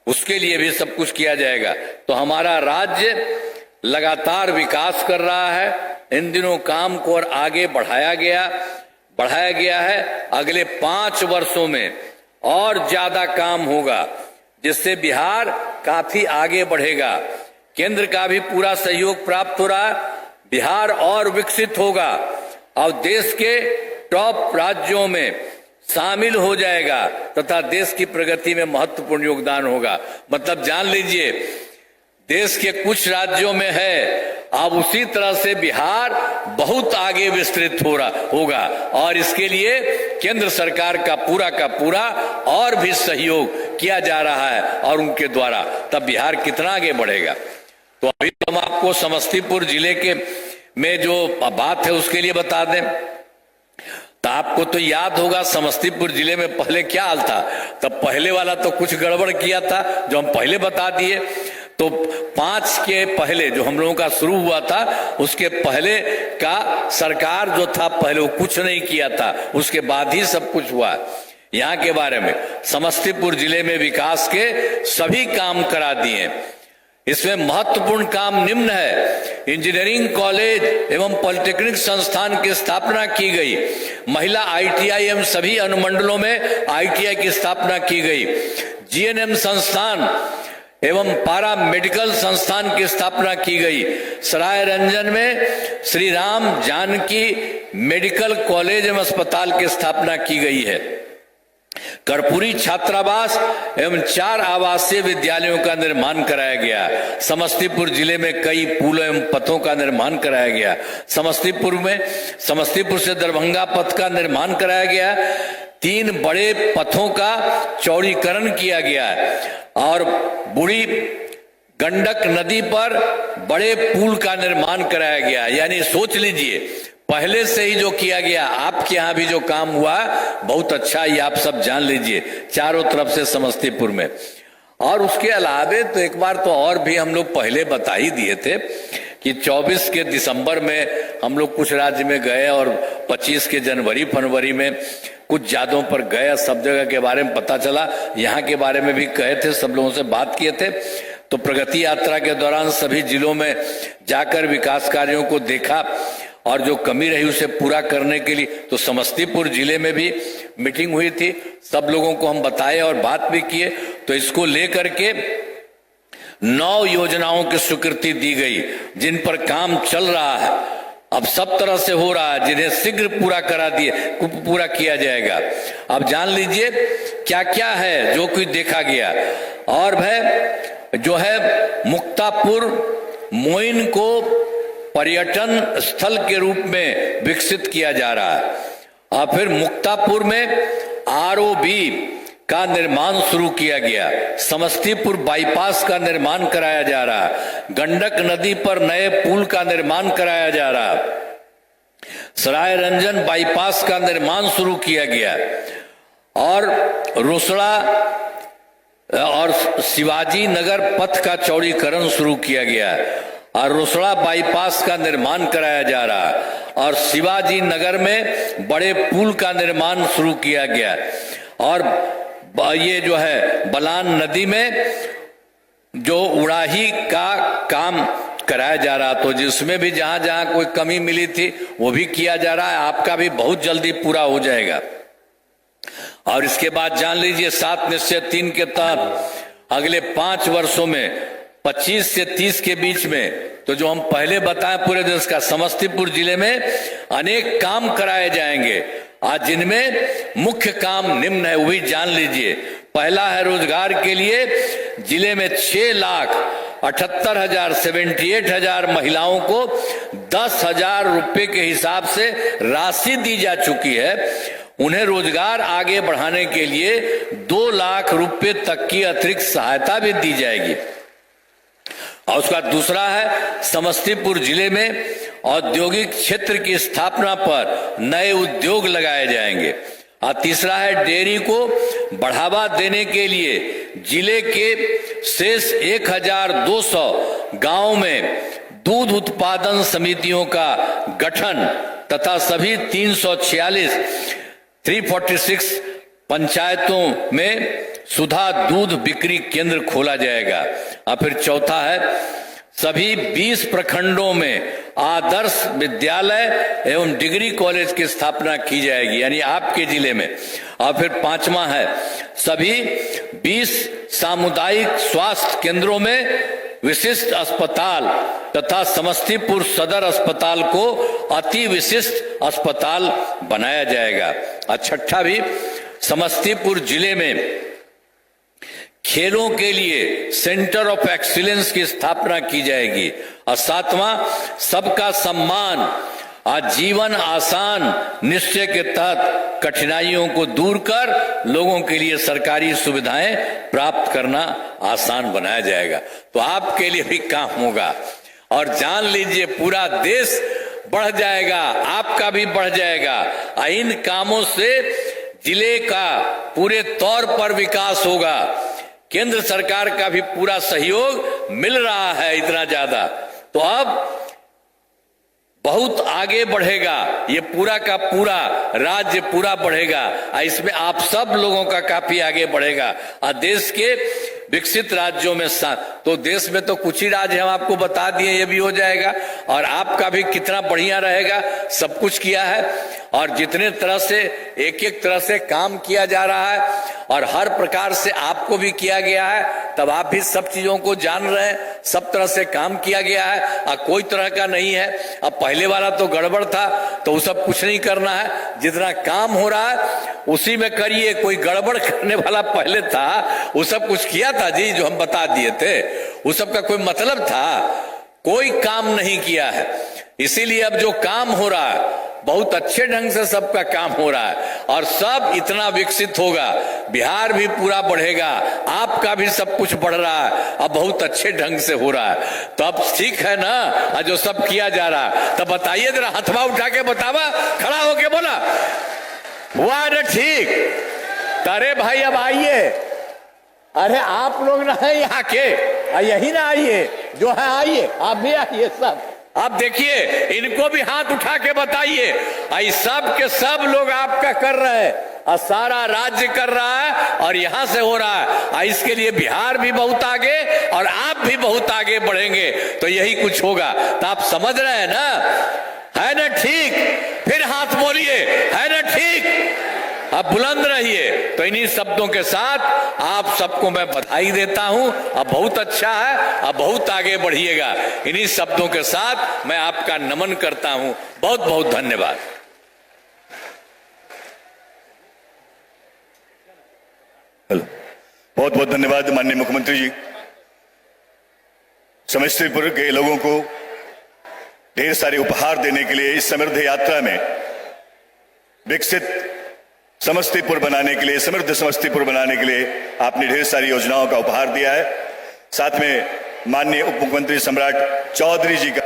S8: उसके लिए भी सब कुछ किया जाएगा। तो हमारा राज्य लगातार विकास कर रहा है। इन दिनों काम को और आगे बढ़ाया गया है। अगले 5 वर्षों में और ज्यादा काम होगा, जिससे बिहार काफी आगे बढ़ेगा। केंद्र का भी पूरा सहयोग प्राप्त हो रहा है। बिहार और विकसित होगा और देश के टॉप राज्यों में शामिल हो जाएगा तथा देश की प्रगति में महत्वपूर्ण योगदान होगा। मतलब जान लीजिए देश के कुछ राज्यों में है, अब उसी तरह से बिहार बहुत आगे विस्तृत होगा। और इसके लिए केंद्र सरकार का पूरा और भी सहयोग किया जा रहा है और उनके द्वारा, तब बिहार कितना आगे बढ़ेगा। तो अभी हम आपको समस्तीपुर जिले के में जो बात है उसके लिए बता दें। तो आपको तो याद होगा समस्तीपुर जिले में पहले क्या हाल था। तब पहले वाला तो कुछ गड़बड़ किया था जो हम पहले बता दिए। तो 5 के पहले जो हम लोगों का शुरू हुआ था, उसके पहले का सरकार जो था पहले वो कुछ नहीं किया था, उसके बाद ही सब कुछ हुआ। यहाँ के बारे में समस्तीपुर जिले में विकास के सभी काम करा दिए। इसमें महत्वपूर्ण काम निम्न है। इंजीनियरिंग कॉलेज एवं पॉलिटेक्निक संस्थान की स्थापना की गई। महिला ITI एवं सभी अनुमंडलों में ITI की स्थापना की गई। GNM संस्थान एवं पारा मेडिकल संस्थान की स्थापना की गई। सराय रंजन में श्री राम जानकी मेडिकल कॉलेज एवं अस्पताल की स्थापना की गई है। कर्पूरी छात्रावास एवं 4 आवासीय विद्यालयों का निर्माण कराया गया। समस्तीपुर जिले में कई पुलों एवं पथों का निर्माण कराया गया। समस्तीपुर से दरभंगा पथ का निर्माण कराया गया। 3 बड़े पथों का चौड़ीकरण किया गया और बूढ़ी गंडक नदी पर बड़े पुल का निर्माण कराया गया। यानी सोच लीजिए पहले से ही जो किया गया, आपके यहाँ भी जो काम हुआ बहुत अच्छा, ये आप सब जान लीजिए चारों तरफ से समस्तीपुर में। और उसके अलावे तो एक बार तो और भी हम लोग पहले बता ही दिए थे कि 24 के दिसंबर में हम लोग कुछ राज्य में गए और 25 के जनवरी फरवरी में कुछ ज्यादों पर गए। सब जगह के बारे में पता चला, यहाँ के बारे में भी कहे थे, सब लोगों से बात किए थे। तो प्रगति यात्रा के दौरान सभी जिलों में जाकर विकास कार्यों को देखा और जो कमी रही उसे पूरा करने के लिए तो समस्तीपुर जिले में भी मीटिंग हुई थी, सब लोगों को हम बताए और बात भी किए। तो इसको लेकर के 9 योजनाओं की स्वीकृति दी गई जिन पर काम चल रहा है, अब सब तरह से हो रहा है, जिन्हें शीघ्र पूरा किया जाएगा। अब जान लीजिए क्या क्या है जो कुछ देखा गया। और भाई जो है मुक्तापुर मोइन को पर्यटन स्थल के रूप में विकसित किया जा रहा है। और फिर मुक्तापुर में आरओबी का निर्माण शुरू किया गया, समस्तीपुर बाईपास का निर्माण कराया जा रहा है, गंडक नदी पर नए पुल का निर्माण कराया जा रहा है, सराय रंजन बाईपास का निर्माण शुरू किया गया और रोसड़ा और शिवाजी नगर पथ का चौड़ीकरण शुरू किया गया और रोसड़ा बाईपास का निर्माण कराया जा रहा है और शिवाजी नगर में बड़े पुल का निर्माण शुरू किया गया और ये जो है बलान नदी में जो उड़ाही का काम कराया जा रहा, तो जिसमें भी जहां जहां कोई कमी मिली थी वो भी किया जा रहा है, आपका भी बहुत जल्दी पूरा हो जाएगा। और इसके बाद जान लीजिए 7 निश्चय 3 के तहत अगले 5 वर्षों में 25 से 30 के बीच में, तो जो हम पहले बताएं पूरे देश का, समस्तीपुर जिले में अनेक काम कराए जाएंगे। आज जिनमें मुख्य काम निम्न है, वो भी जान लीजिए। पहला है रोजगार के लिए जिले में 6,78,000 महिलाओं को 10,000 रुपए के हिसाब से राशि दी जा चुकी है। उन्हें रोजगार आगे बढ़ाने के लिए 2 लाख रुपए तक की अतिरिक्त सहायता भी दी जाएगी। और उसका दूसरा है समस्तीपुर जिले में औद्योगिक क्षेत्र की स्थापना पर नए उद्योग लगाए जाएंगे। और तीसरा है डेयरी को बढ़ावा देने के लिए जिले के शेष 1,200 गांव में दूध उत्पादन समितियों का गठन तथा सभी 346 पंचायतों में सुधा दूध बिक्री केंद्र खोला जाएगा। और फिर चौथा है सभी 20 प्रखंडों में आदर्श विद्यालय एवं डिग्री कॉलेज की स्थापना की जाएगी, यानी आपके जिले में। और फिर 5वां है सभी 20 सामुदायिक स्वास्थ्य केंद्रों में विशिष्ट अस्पताल तथा समस्तीपुर सदर अस्पताल को अति विशिष्ट अस्पताल बनाया जाएगा। और छठा भी समस्तीपुर जिले में खेलों के लिए सेंटर ऑफ एक्सीलेंस की स्थापना की जाएगी। और 7वां सबका सम्मान आजीवन आसान निश्चय के तहत कठिनाइयों को दूर कर लोगों के लिए सरकारी सुविधाएं प्राप्त करना आसान बनाया जाएगा। तो आपके लिए भी काम होगा और जान लीजिए पूरा देश बढ़ जाएगा, आपका भी बढ़ जाएगा। इन कामों से जिले का पूरे तौर पर विकास होगा। केंद्र सरकार का भी पूरा सहयोग मिल रहा है इतना ज्यादा, तो अब बहुत आगे बढ़ेगा ये पूरा का पूरा राज्य पूरा बढ़ेगा। इसमें आप सब लोगों का काफी आगे बढ़ेगा और देश के विकसित राज्यों में तो देश में तो कुछ ही राज्य हम आपको बता दिए, ये भी हो जाएगा और आपका भी कितना बढ़िया रहेगा। सब कुछ किया है और जितने तरह से एक एक तरह से काम किया जा रहा है और हर प्रकार से आपको भी किया गया है, तब आप भी सब चीजों को जान रहे हैं। सब तरह से काम किया गया है और कोई तरह का नहीं है। अब पहले वाला तो गड़बड़ था, तो वो सब कुछ नहीं करना है, जितना काम हो रहा है उसी में करिए। कोई गड़बड़ करने वाला पहले था, वो सब कुछ किया था जी, जो हम बता दिए थे, वो सब का कोई मतलब था? कोई काम नहीं किया है। इसीलिए अब जो काम हो रहा है बहुत अच्छे ढंग से सबका काम हो रहा है और सब इतना विकसित होगा, बिहार भी पूरा बढ़ेगा, आपका भी सब कुछ बढ़ रहा है, अब बहुत अच्छे ढंग से हो रहा है। तो अब ठीक है ना जो सब किया जा रहा है? तो बताइए जरा, हथवा उठा के बतावा, खड़ा होके बोला हुआ ना ठीक? अरे भाई अब आइए, अरे आप लोग ना है यहाँ के, यही ना आइए, जो है आइए, आप भी आइए सब। आप देखिए इनको भी हाथ उठा के बताइए, सब के सब लोग आपका कर रहे हैं और सारा राज्य कर रहा है और यहां से हो रहा है। इसके लिए बिहार भी बहुत आगे और आप भी बहुत आगे बढ़ेंगे, तो यही कुछ होगा। तो आप समझ रहे हैं ना? है ना ठीक? फिर हाथ बोलिए, है ना ठीक? अब बुलंद रहिए। तो इन्हीं शब्दों के साथ आप सबको मैं बधाई देता हूं। अब बहुत अच्छा है, अब बहुत आगे बढ़िएगा। इन्हीं शब्दों के साथ मैं आपका नमन करता हूं। बहुत बहुत धन्यवाद।
S4: हेलो, बहुत बहुत धन्यवाद माननीय मुख्यमंत्री जी। समस्तीपुर के लोगों को ढेर सारे उपहार देने के लिए, इस समृद्ध यात्रा में विकसित समस्तीपुर बनाने के लिए, समृद्ध समस्तीपुर बनाने के लिए आपने ढेर सारी योजनाओं का उपहार दिया है। साथ में माननीय उप मुख्यमंत्री सम्राट चौधरी जी का